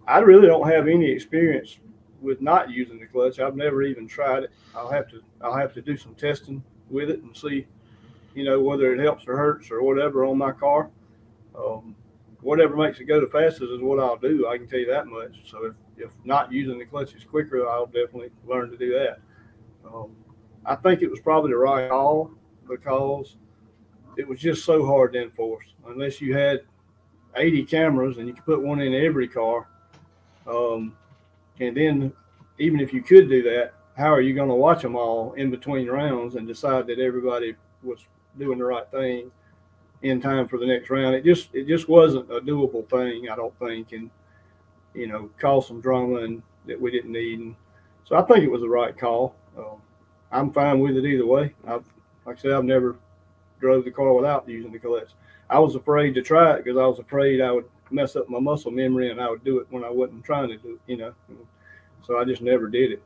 I really don't have any experience with not using the clutch. I've never even tried it. I'll have to do some testing with it and see, whether it helps or hurts or whatever on my car. Whatever makes it go the fastest is what I'll do. I can tell you that much. So if not using the clutch is quicker, I'll definitely learn to do that. I think it was probably the right call because it was just so hard to enforce unless you had 80 cameras and you could put one in every car. And then even if you could do that, how are you going to watch them all in between rounds and decide that everybody was doing the right thing in time for the next round? It just wasn't a doable thing, I don't think, and caused some drama and that we didn't need. And so I think it was the right call. I'm fine with it either way. Like I said, I've never drove the car without using the clutch. I was afraid to try it because I was afraid I would mess up my muscle memory and I would do it when I wasn't trying to do it, So I just never did it,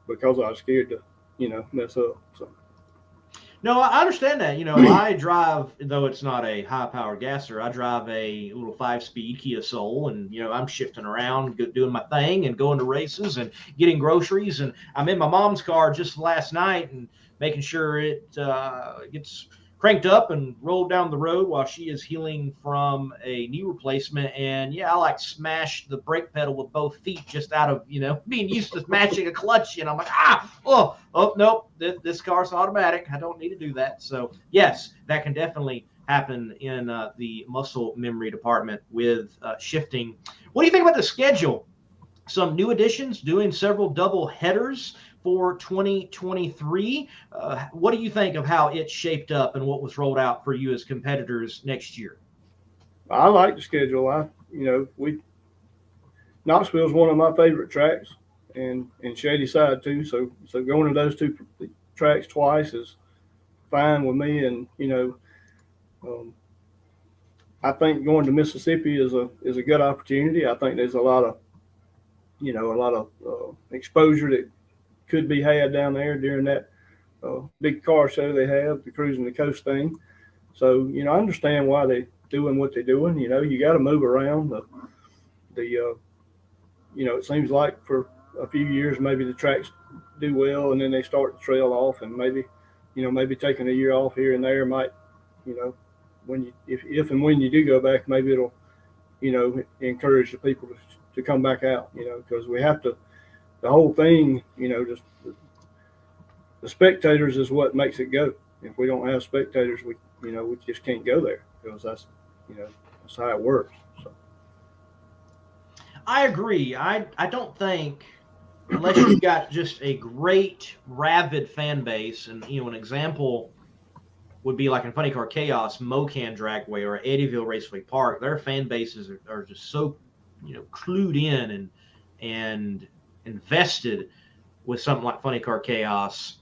because I was scared to, mess up. So. No, I understand that. I drive, though it's not a high-powered gasser, I drive a little 5-speed Kia Soul, and, I'm shifting around, doing my thing and going to races and getting groceries. And I'm in my mom's car just last night and making sure it gets cranked up and rolled down the road while she is healing from a knee replacement. And I smash the brake pedal with both feet just out of, being used to smashing a clutch. And I'm like, oh, nope, this car's automatic. I don't need to do that. So yes, that can definitely happen in the muscle memory department with shifting. What do you think about the schedule? Some new additions, doing several double headers for 2023. What do you think of how it shaped up and what was rolled out for you as competitors next year? I like the schedule. Knoxville is one of my favorite tracks, and Shady Side too. So going to those two tracks twice is fine with me. And I think going to Mississippi is a good opportunity. I think there's a lot of exposure that could be had down there during that big car show they have, the Cruising the Coast thing. So, I understand why they're doing what they're doing. You got to move around. It seems like for a few years, maybe the tracks do well and then they start to trail off, and maybe taking a year off here and there might, if and when you do go back, maybe it'll, encourage the people to come back out, because we have to. The whole thing, just the spectators is what makes it go. If we don't have spectators, we just can't go there because that's how it works. So. I agree. I don't think, unless you've got just a great rabid fan base, and an example would be like in Funny Car Chaos, Mocan Dragway or Eddyville Raceway Park, their fan bases are just so clued in and invested with something like Funny Car Chaos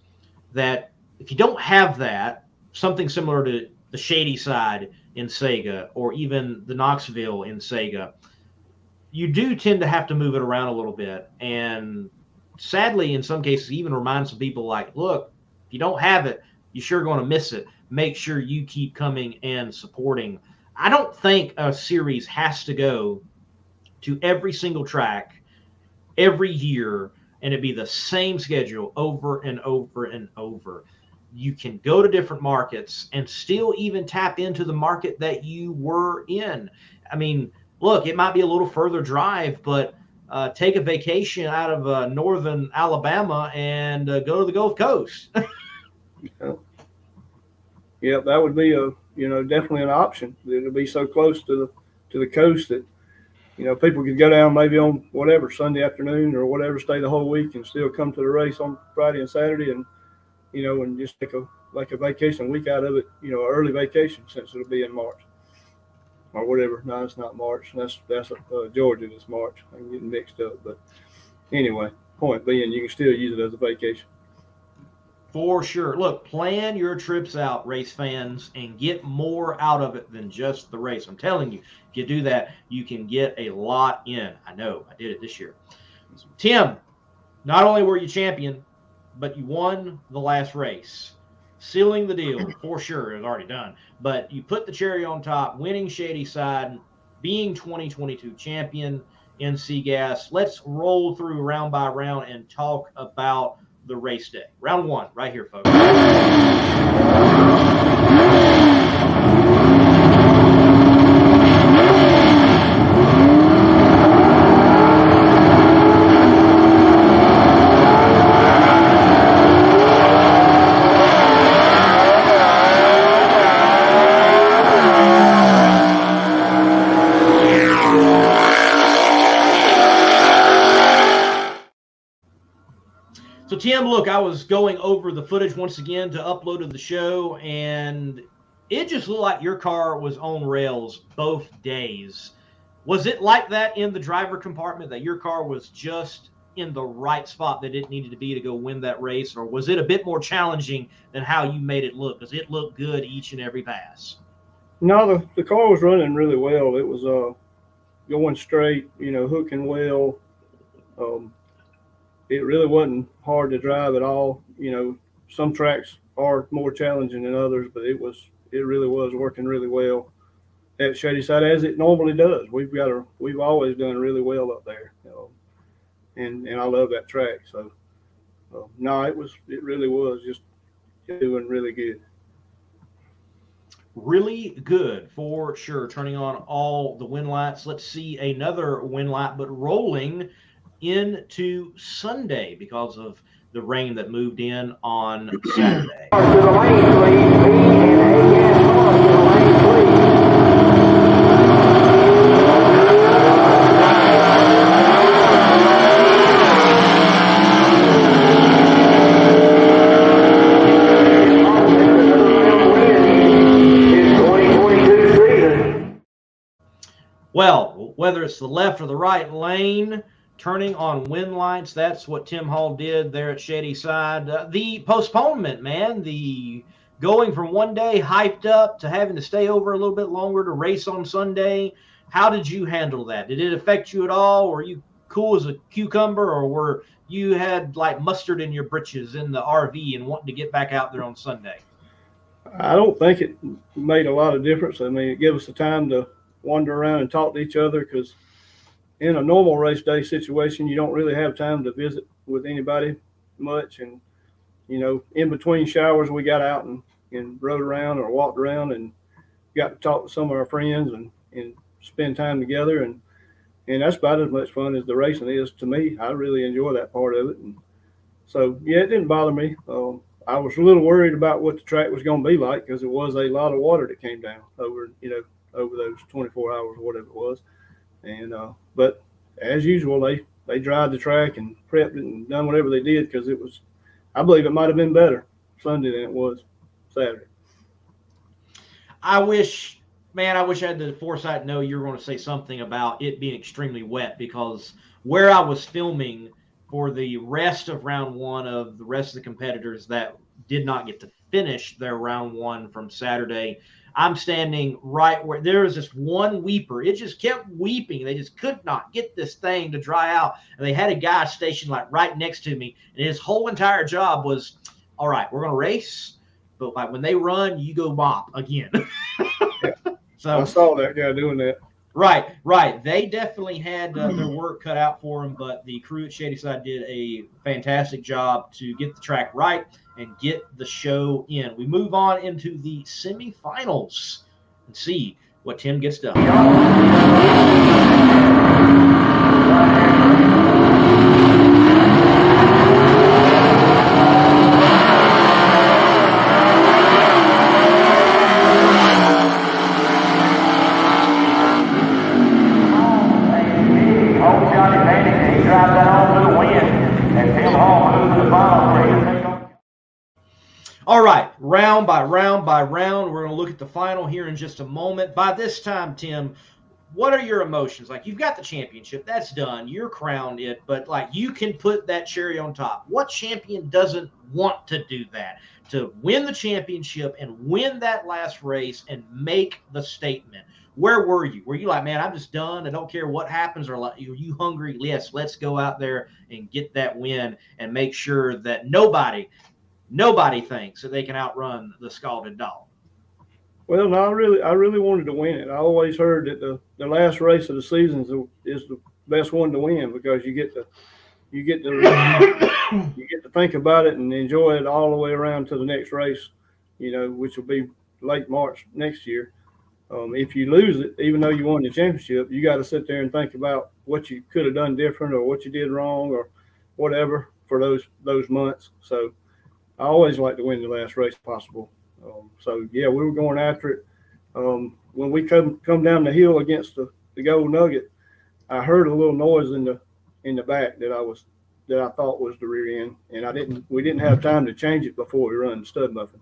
that if you don't have that, something similar to the Shady Side in Sega or even the Knoxville in Sega, you do tend to have to move it around a little bit. And sadly, in some cases, even remind some people like, look, if you don't have it, you're sure going to miss it. Make sure you keep coming and supporting. I don't think a series has to go to every single track every year and it be the same schedule over and over and over. You can go to different markets and still even tap into the market that you were in. I mean, look, it might be a little further drive, but take a vacation out of northern Alabama and go to the Gulf Coast. Yeah, that would be definitely an option. It'll be so close to the coast that people could go down maybe on whatever Sunday afternoon or whatever, stay the whole week and still come to the race on Friday and Saturday, and and just take a vacation week out of it, early vacation, since it'll be in March or whatever. No, it's not March. That's Georgia. It's March. I'm getting mixed up, but anyway, point being, you can still use it as a vacation. For sure. Look, plan your trips out, race fans, and get more out of it than just the race. I'm telling you, if you do that, you can get a lot in. I know. I did it this year. Tim, not only were you champion, but you won the last race. Sealing the deal, for sure, is already done. But you put the cherry on top, winning Shady Side, being 2022 champion in CGAS. Let's roll through round by round and talk about the race day. Round one, right here, folks. So, Tim, look, I was going over the footage once again to upload to the show, and it just looked like your car was on rails both days. Was it like that in the driver compartment, that your car was just in the right spot that it needed to be to go win that race, or was it a bit more challenging than how you made it look? Because it looked good each and every pass. No, the car was running really well. It was going straight, hooking well. It really wasn't hard to drive at all. Some tracks are more challenging than others, but it really was working really well at Shady Side, as it normally does. We've always done really well up there, and I love that track. So no, it really was just doing really good. Really good, for sure. Turning on all the win lights. Let's see another win light, but rolling into Sunday because of the rain that moved in on Saturday. To the lane, please. B and AS to the lane, please. Well, whether it's the left or the right lane, turning on win lights, that's what Tim Hall did there at Shady Side. The postponement, man, the going from one day hyped up to having to stay over a little bit longer to race on Sunday. How did you handle that? Did it affect you at all? Were you cool as a cucumber, or were you had like mustard in your britches in the RV and wanting to get back out there on Sunday? I don't think it made a lot of difference. I mean, it gave us the time to wander around and talk to each other, because in a normal race day situation, you don't really have time to visit with anybody much. And, in between showers, we got out and rode around or walked around and got to talk to some of our friends and spend time together. And that's about as much fun as the racing is to me. I really enjoy that part of it. And so, yeah, it didn't bother me. I was a little worried about what the track was going to be like, because it was a lot of water that came down over those 24 hours or whatever it was. And but as usual, they dried the track and prepped it and done whatever they did, because I believe it might have been better Sunday than it was Saturday. I wish I had the foresight to know you were going to say something about it being extremely wet, because where I was filming, for the rest of round one of the rest of the competitors that did not get to finish their round one from Saturday. I'm standing right where there was just one weeper. It just kept weeping. They just could not get this thing to dry out. And they had a guy stationed like right next to me. And his whole entire job was, all right, we're going to race. But like when they run, you go mop again. Yeah. So I saw that guy doing that. Right. They definitely had their work cut out for them, but the crew at Shadyside did a fantastic job to get the track right and get the show in. We move on into the semifinals and see what Tim gets done. All right, round by round by round, we're going to look at the final here in just a moment. By this time, Tim, what are your emotions? Like, you've got the championship, that's done, you're crowned it, but like you can put that cherry on top. What champion doesn't want to do that? To win the championship and win that last race and make the statement. Where were you? Were you like, man, I'm just done, I don't care what happens, or like, are you hungry? Yes, let's go out there and get that win and make sure that nobody thinks that they can outrun the Scalded Dog. Well, no, I really wanted to win it. I always heard that the last race of the season is the best one to win, because you get to think about it and enjoy it all the way around to the next race, which will be late March next year. If you lose it, even though you won the championship, you got to sit there and think about what you could have done different or what you did wrong or whatever for those months. So I always like to win the last race possible. So yeah, we were going after it. When we come down the hill against the Gold Nugget, I heard a little noise in the back that I thought was the rear end, and we didn't have time to change it before we run the stud muffin.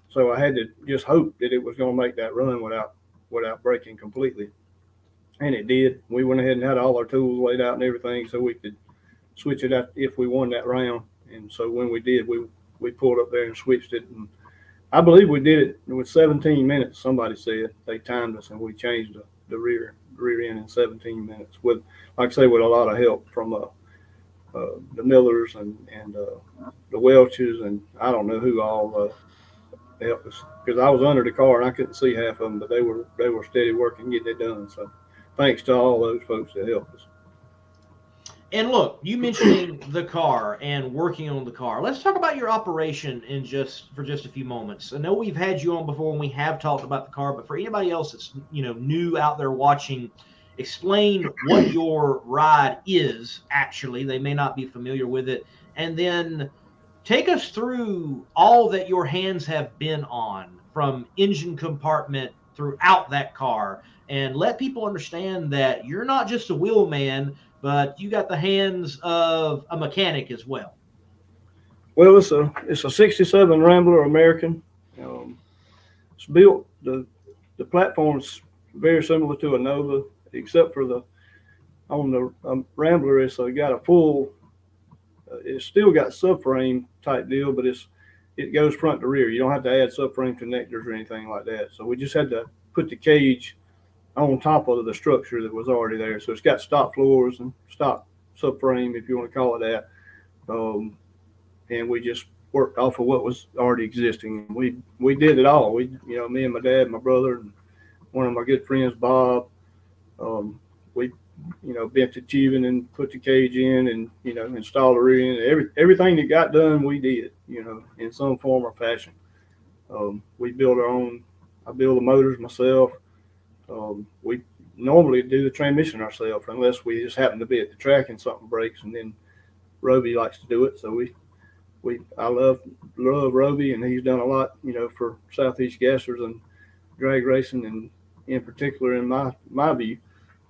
So I had to just hope that it was going to make that run without breaking completely, and it did. We went ahead and had all our tools laid out and everything so we could switch it out if we won that round. And so when we did, we pulled up there and switched it, and I believe we did it with 17 minutes. Somebody said they timed us, and we changed the rear end in 17 minutes with, like I say, with a lot of help from the Millers and the Welches, and I don't know who all helped us, because I was under the car and I couldn't see half of them, but they were steady working getting it done. So thanks to all those folks that helped us. And look, you mentioning the car and working on the car. Let's talk about your operation for just a few moments. I know we've had you on before and we have talked about the car, but for anybody else that's new out there watching, explain what your ride is actually. They may not be familiar with it. And then take us through all that your hands have been on from engine compartment throughout that car, and let people understand that you're not just a wheel man, but you got the hands of a mechanic as well. Well, it's a 67 Rambler American. It's built, the platform's very similar to a Nova, except for on the Rambler, it's got a full, it's still got subframe type deal, but it goes front to rear. You don't have to add subframe connectors or anything like that. So we just had to put the cage on top of the structure that was already there. So it's got stop floors and stop subframe, if you want to call it that. And we just worked off of what was already existing. We did it all. Me and my dad, my brother, and one of my good friends, Bob, we bent the tubing and put the cage in and, installed the rear end. Everything that got done, we did, in some form or fashion. We build I build the motors myself. We normally do the transmission ourselves unless we just happen to be at the track and something breaks, and then Roby likes to do it. So I love Roby, and he's done a lot, for Southeast Gassers and drag racing, and in particular in my view.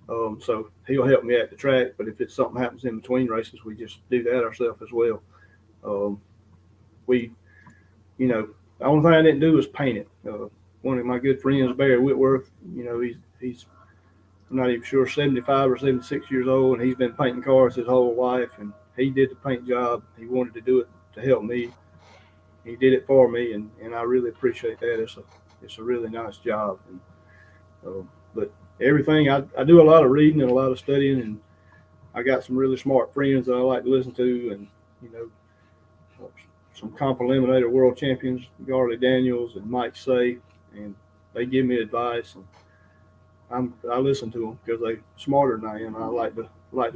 So he'll help me at the track, but if it's something happens in between races, we just do that ourselves as well. The only thing I didn't do was paint it. One of my good friends, Barry Whitworth, he's I'm not even sure, 75 or 76 years old, and he's been painting cars his whole life, and he did the paint job. He wanted to do it to help me. He did it for me, and I really appreciate that. It's a really nice job. And, but everything I do a lot of reading and a lot of studying, and I got some really smart friends that I like to listen to, and some comp eliminator world champions, Garley Daniels and Mike Say, and they give me advice, and I listen to them because they're smarter than I am. I like to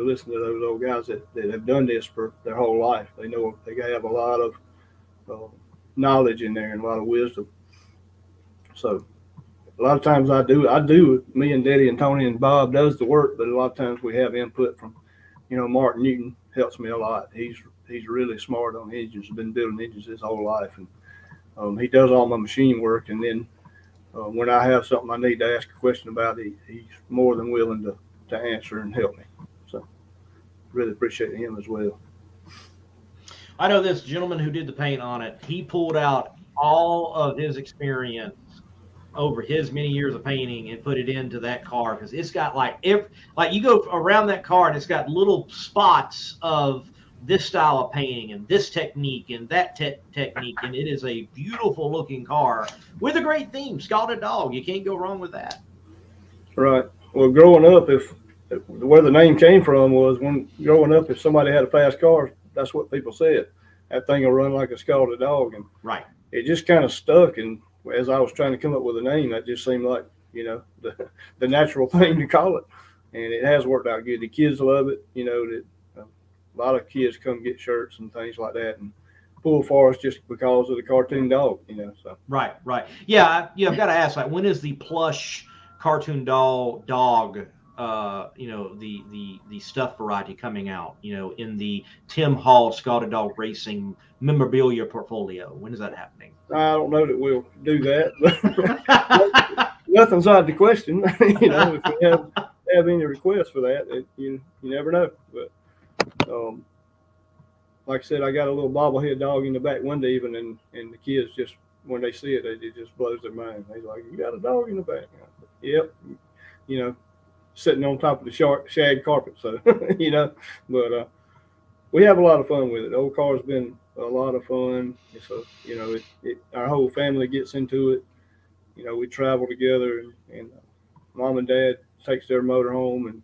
listen to those old guys that have done this for their whole life. They know they have a lot of knowledge in there and a lot of wisdom. So a lot of times I do. Me and Daddy and Tony and Bob does the work, but a lot of times we have input from, Martin Newton helps me a lot. He's really smart on engines. He's been building engines his whole life, and he does all my machine work. And then when I have something I need to ask a question about, he's more than willing to answer and help me. So really appreciate him as well. I know this gentleman who did the paint on it. He pulled out all of his experience over his many years of painting and put it into that car, because it's got like you go around that car and it's got little spots of this style of painting and this technique and that technique, and it is a beautiful looking car with a great theme, Scalded Dog. You can't go wrong with that. Right. Well, growing up, where the name came from was if somebody had a fast car, that's what people said. That thing will run like a scalded dog, and right. It just kind of stuck. And as I was trying to come up with a name, that just seemed like the natural thing to call it, and it has worked out good. The kids love it. A lot of kids come get shirts and things like that, and pull for us just because of the cartoon dog. So right. Yeah, I've got to ask, like, when is the plush cartoon dog? The stuff variety coming out, in the Tim Hall Scalded Dog Racing memorabilia portfolio? When is that happening? I don't know that we'll do that, but nothing's out of the question. If we have any requests for that, you never know. But like I said, I got a little bobblehead dog in the back window even, and the kids just, when they see it, it just blows their mind. They're like, "You got a dog in the back?" Yep. Sitting on top of the shag carpet. So, but we have a lot of fun with it. The old car's been a lot of fun. So, our whole family gets into it. We travel together, and Mom and Dad takes their motor home and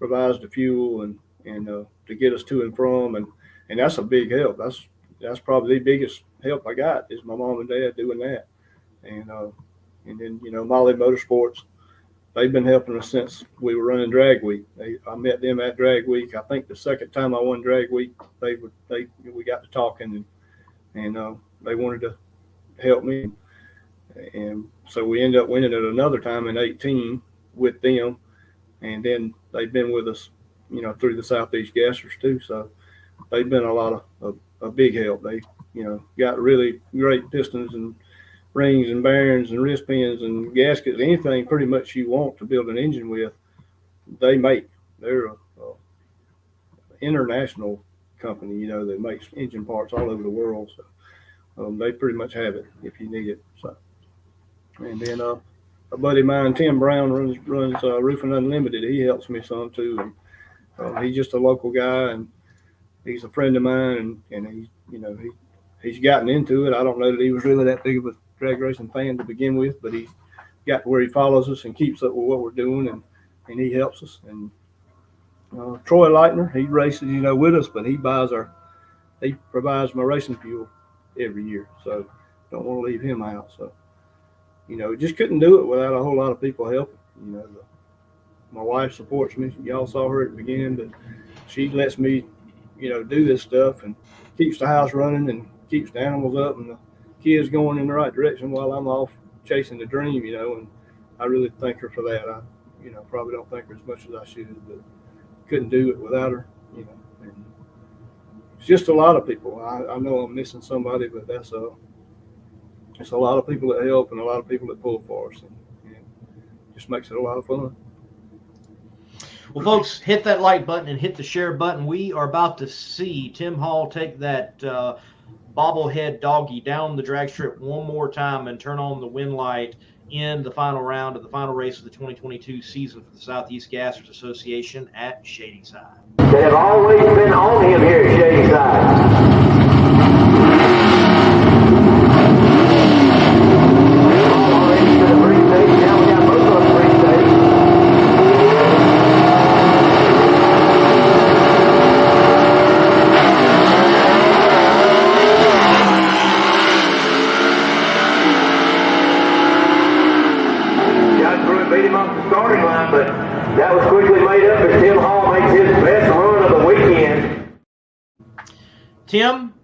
provides the fuel and to get us to and from. And that's a big help. That's probably the biggest help I got is my mom and dad doing that. And then, Molly Motorsports, they've been helping us since we were running Drag Week. I met them at Drag Week. I think the second time I won Drag Week, we got to talking, and they wanted to help me, and so we ended up winning it another time in 2018 with them, and then they've been with us, through the Southeast Gassers too. So they've been a lot of a big help. They, got really great pistons and rings and bearings and wrist pins and gaskets, anything pretty much you want to build an engine with, they make. They're a international company, that makes engine parts all over the world. So they pretty much have it if you need it. So, and then a buddy of mine, Tim Brown, runs Roofing Unlimited. He helps me some too, and he's just a local guy, and he's a friend of mine, and he's gotten into it. I don't know that he was really that big of a drag racing fan to begin with, but he's got to where he follows us and keeps up with what we're doing, and he helps us. And Troy Leitner, he races, with us, but he provides my racing fuel every year, so don't want to leave him out. So, just couldn't do it without a whole lot of people helping. My wife supports me. Y'all saw her at the beginning, but she lets me, do this stuff and keeps the house running and keeps the animals up and the kids going in the right direction while I'm off chasing the dream, and I really thank her for that. I, probably don't thank her as much as I should, but couldn't do it without her, and it's just a lot of people. I know I'm missing somebody, but it's a lot of people that help and a lot of people that pull for us, and just makes it a lot of fun. Well, folks, hit that like button and hit the share button. We are about to see Tim Hall take that bobblehead doggy down the drag strip one more time and turn on the wind light in the final round of the final race of the 2022 season for the Southeast Gassers Association at Shadyside. They have always been on him here. Tim,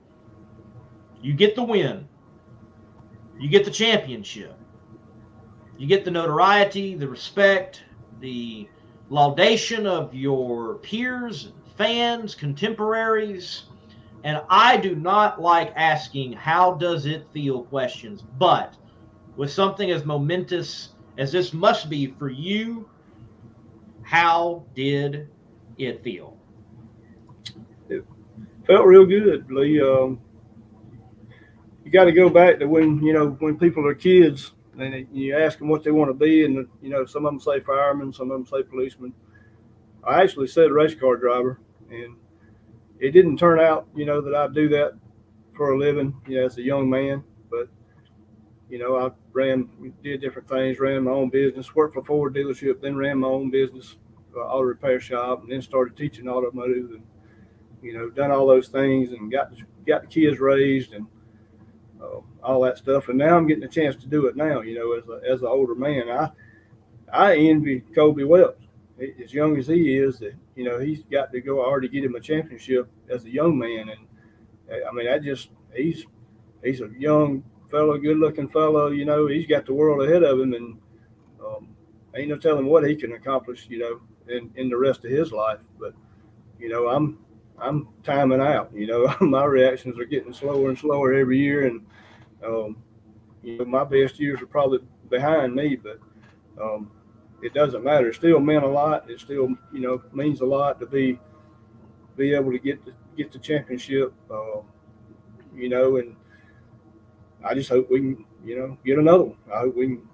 you get the win. You get the championship. You get the notoriety, the respect, the laudation of your peers, fans, contemporaries. And I do not like asking, how does it feel questions. But with something as momentous as this must be for you, how did it feel? It felt real good, Lee. You got to go back to when people are kids and you ask them what they want to be, and some of them say fireman, some of them say policeman. I actually said race car driver, and it didn't turn out that I do that for a living as a young man, but I did different things, ran my own business, worked for a Ford dealership, then ran my own business, auto repair shop, and then started teaching automotive, and done all those things, and got the kids raised, and all that stuff. And now I'm getting a chance to do it now, as an older man. I envy Kobe Welch, as young as he is, that he's got to go already get him a championship as a young man. And I mean, he's a young fellow, good looking fellow. He's got the world ahead of him, and ain't no telling what he can accomplish in the rest of his life. But I'm timing out. My reactions are getting slower and slower every year, and my best years are probably behind me. But it doesn't matter. It still meant a lot. It still means a lot to be able to get the championship. And I just hope we can get another one. I hope we can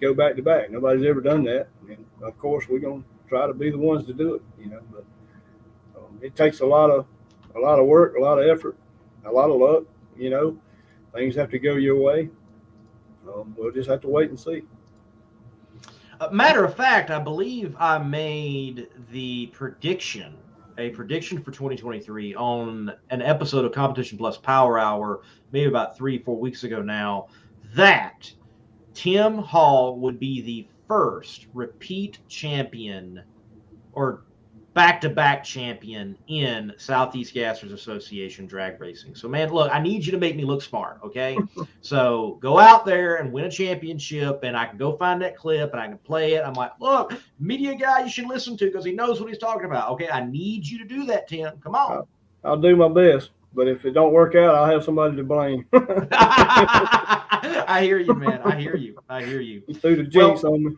go back to back. Nobody's ever done that, and of course we're gonna try to be the ones to do it. But it takes a lot of work, a lot of effort, a lot of luck. Things have to go your way. We'll just have to wait and see. Matter of fact, I believe I made a prediction for 2023 on an episode of Competition Plus Power Hour, maybe about 3-4 weeks ago now, that Tim Hall would be the first repeat champion or back-to-back champion in Southeast Gassers Association drag racing. So, man, look, I need you to make me look smart, okay? So go out there and win a championship, and I can go find that clip, and I can play it. I'm like, look, media guy you should listen to because he knows what he's talking about, okay? I need you to do that, Tim. Come on. I'll do my best, but if it don't work out, I'll have somebody to blame. I hear you, man. I hear you. You threw the jinx on me.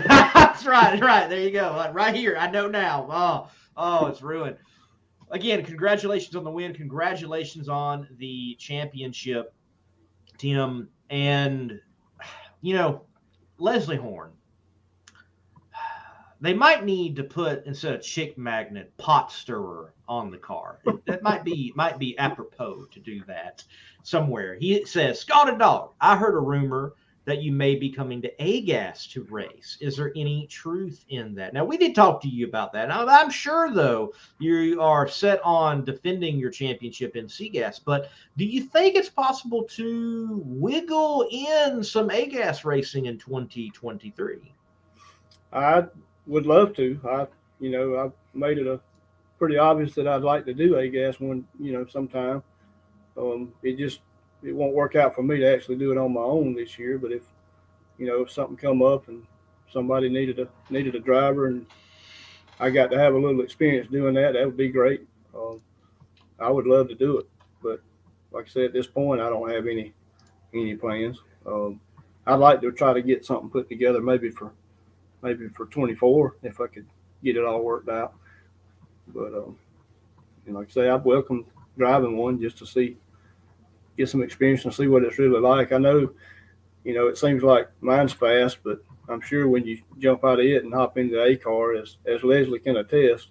That's right. There you go. Like, right here. I know now. Oh, it's ruined. Again, congratulations on the win. Congratulations on the championship, Tim. And, Leslie Horn, they might need to put, instead of chick magnet, pot stirrer on the car. That might be apropos to do that somewhere. He says, Scalded Dog, I heard a rumor that you may be coming to A-Gas to race. Is there any truth in that? Now, we did talk to you about that. Now, I'm sure, though, you are set on defending your championship in C-Gas, but do you think it's possible to wiggle in some A-Gas racing in 2023? I would love to. I made it pretty obvious that I'd like to do A-Gas one, sometime. It won't work out for me to actually do it on my own this year. But if something come up and somebody needed a driver and I got to have a little experience doing that, that would be great. I would love to do it. But like I said, at this point, I don't have any plans. I'd like to try to get something put together maybe for 24 if I could get it all worked out. But like I say, I'd welcome driving one just to get some experience and see what it's really like. I know, it seems like mine's fast, but I'm sure when you jump out of it and hop into a car, as Leslie can attest,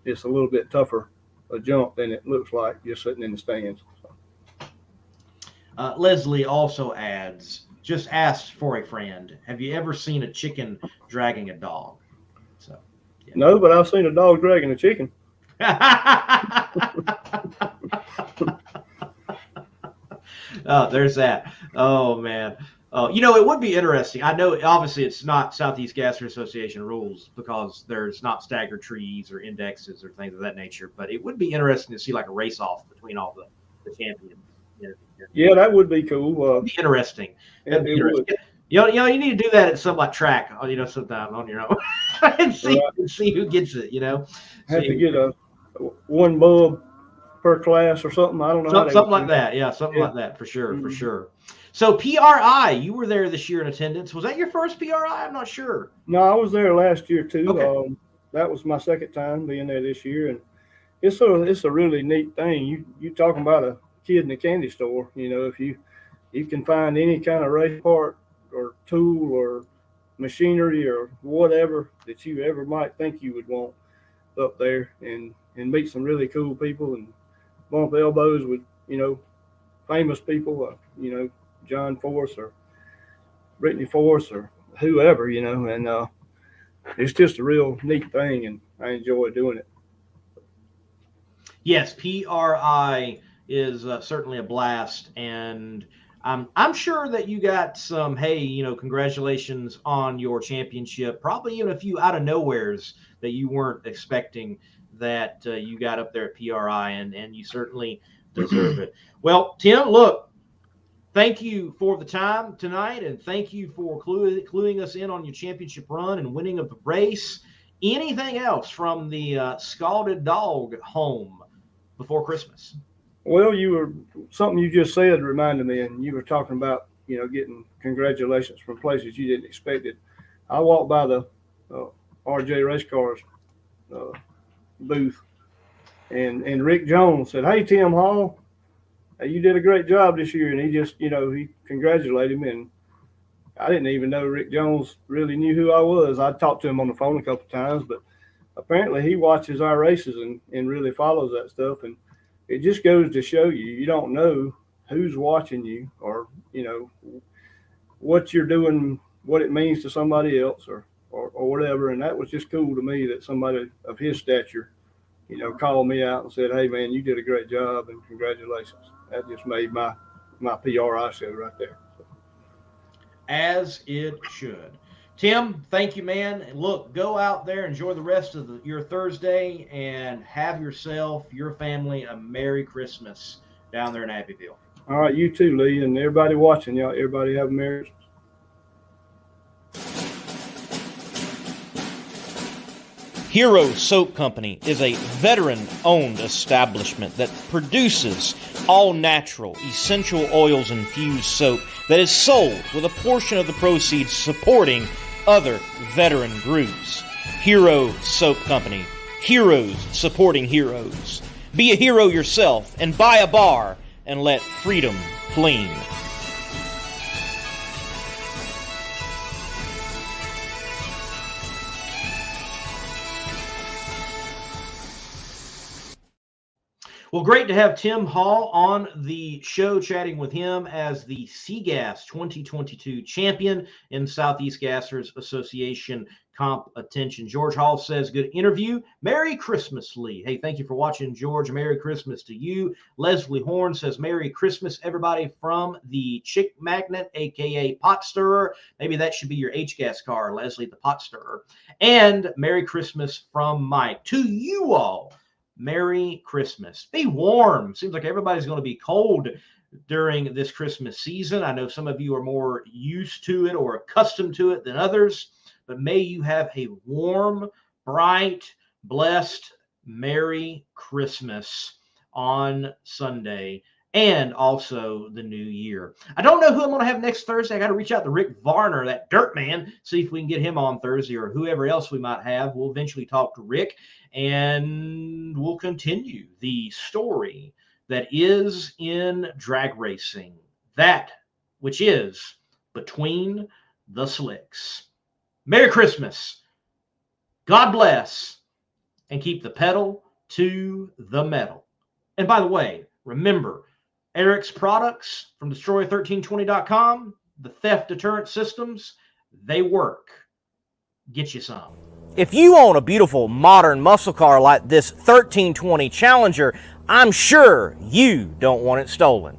it's a little bit tougher a jump than it looks like just sitting in the stands. Leslie also adds, just asked for a friend, have you ever seen a chicken dragging a dog? So, yeah. No, but I've seen a dog dragging a chicken. Oh, there's that. Oh, man. It would be interesting. I know, obviously, it's not Southeast Gasser Association rules because there's not staggered trees or indexes or things of that nature. But it would be interesting to see like a race off between all the champions. Yeah, that would be cool. It'd be interesting. It would. You need to do that at some like track, sometime on your own, and see who gets it. Have to get a one bulb per class or something. I don't know. Something like that. Yeah, something like that for sure, for sure. So PRI, you were there this year in attendance. Was that your first PRI? I'm not sure. No, I was there last year too. Okay. That was my second time being there this year, and it's a really neat thing. You talking about a kid in a candy store. If you can find any kind of race part or tool or machinery or whatever that you ever might think you would want up there, and meet some really cool people and bump elbows with famous people, John Force or Brittany Force or whoever, and it's just a real neat thing, and I enjoy doing it. Yes, PRI is certainly a blast, and I'm sure that you got some, congratulations on your championship, probably even a few out of nowheres that you weren't expecting that you got up there at PRI, and you certainly deserve it. Well, Tim, look, thank you for the time tonight, and thank you for cluing us in on your championship run and winning of the race. Anything else from the Scalded Dog home before Christmas? Well, something you just said reminded me, and you were talking about, getting congratulations from places you didn't expect it. I walked by the RJ Race Cars booth, and Rick Jones said, "Hey, Tim Hall, you did a great job this year." And he just, he congratulated me, and I didn't even know Rick Jones really knew who I was. I talked to him on the phone a couple of times, but apparently he watches our races and really follows that stuff. And it just goes to show you don't know who's watching you, or, what you're doing, what it means to somebody else or whatever. And that was just cool to me that somebody of his stature, called me out and said, "Hey man, you did a great job and congratulations." That just made my PRI show right there. As it should. Tim, thank you, man. Look, go out there, enjoy the rest of your Thursday, and have yourself, your family, a Merry Christmas down there in Abbeville. All right, you too, Lee, and everybody watching, y'all. Everybody have a Merry Christmas. Hero Soap Company is a veteran-owned establishment that produces all-natural, essential oils-infused soap that is sold with a portion of the proceeds supporting other veteran groups. Hero Soap Company. Heroes supporting heroes. Be a hero yourself and buy a bar and let freedom clean. Well, great to have Tim Hall on the show, chatting with him as the CGAS 2022 champion in Southeast Gassers Association competition. George Hall says, good interview. Merry Christmas, Lee. Hey, thank you for watching, George. Merry Christmas to you. Leslie Horn says, Merry Christmas, everybody, from the Chick Magnet, a.k.a. Pot Stirrer. Maybe that should be your HGAS car, Leslie, the Pot Stirrer. And Merry Christmas from Mike. To you all, Merry Christmas. Be warm. Seems like everybody's going to be cold during this Christmas season. I know some of you are more used to it or accustomed to it than others, but may you have a warm, bright, blessed, Merry Christmas on Sunday and also the new year. I don't know who I'm going to have next Thursday. I got to reach out to Rick Varner, that dirt man, see if we can get him on Thursday, or whoever else we might have. We'll eventually talk to Rick, and we'll continue the story that is in drag racing, that which is between the slicks. Merry Christmas. God bless, and keep the pedal to the metal. And by the way, remember, Eric's products from Destroy1320.com, the theft deterrent systems, they work. Get you some. If you own a beautiful modern muscle car like this 1320 Challenger, I'm sure you don't want it stolen.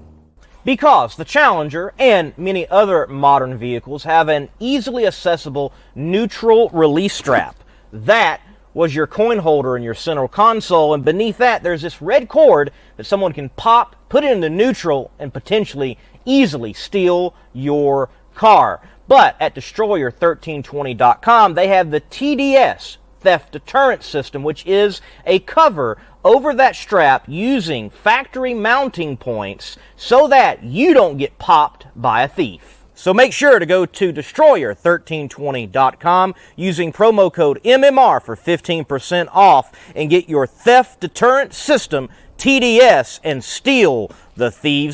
Because the Challenger and many other modern vehicles have an easily accessible neutral release strap. That was your coin holder in your center console, and beneath that there's this red cord that someone can pop, put it into neutral, and potentially easily steal your car. But at Destroyer1320.com, they have the TDS, Theft Deterrent System, which is a cover over that strap using factory mounting points so that you don't get popped by a thief. So make sure to go to Destroyer1320.com using promo code MMR for 15% off and get your Theft Deterrent System TDS and steal the thieves'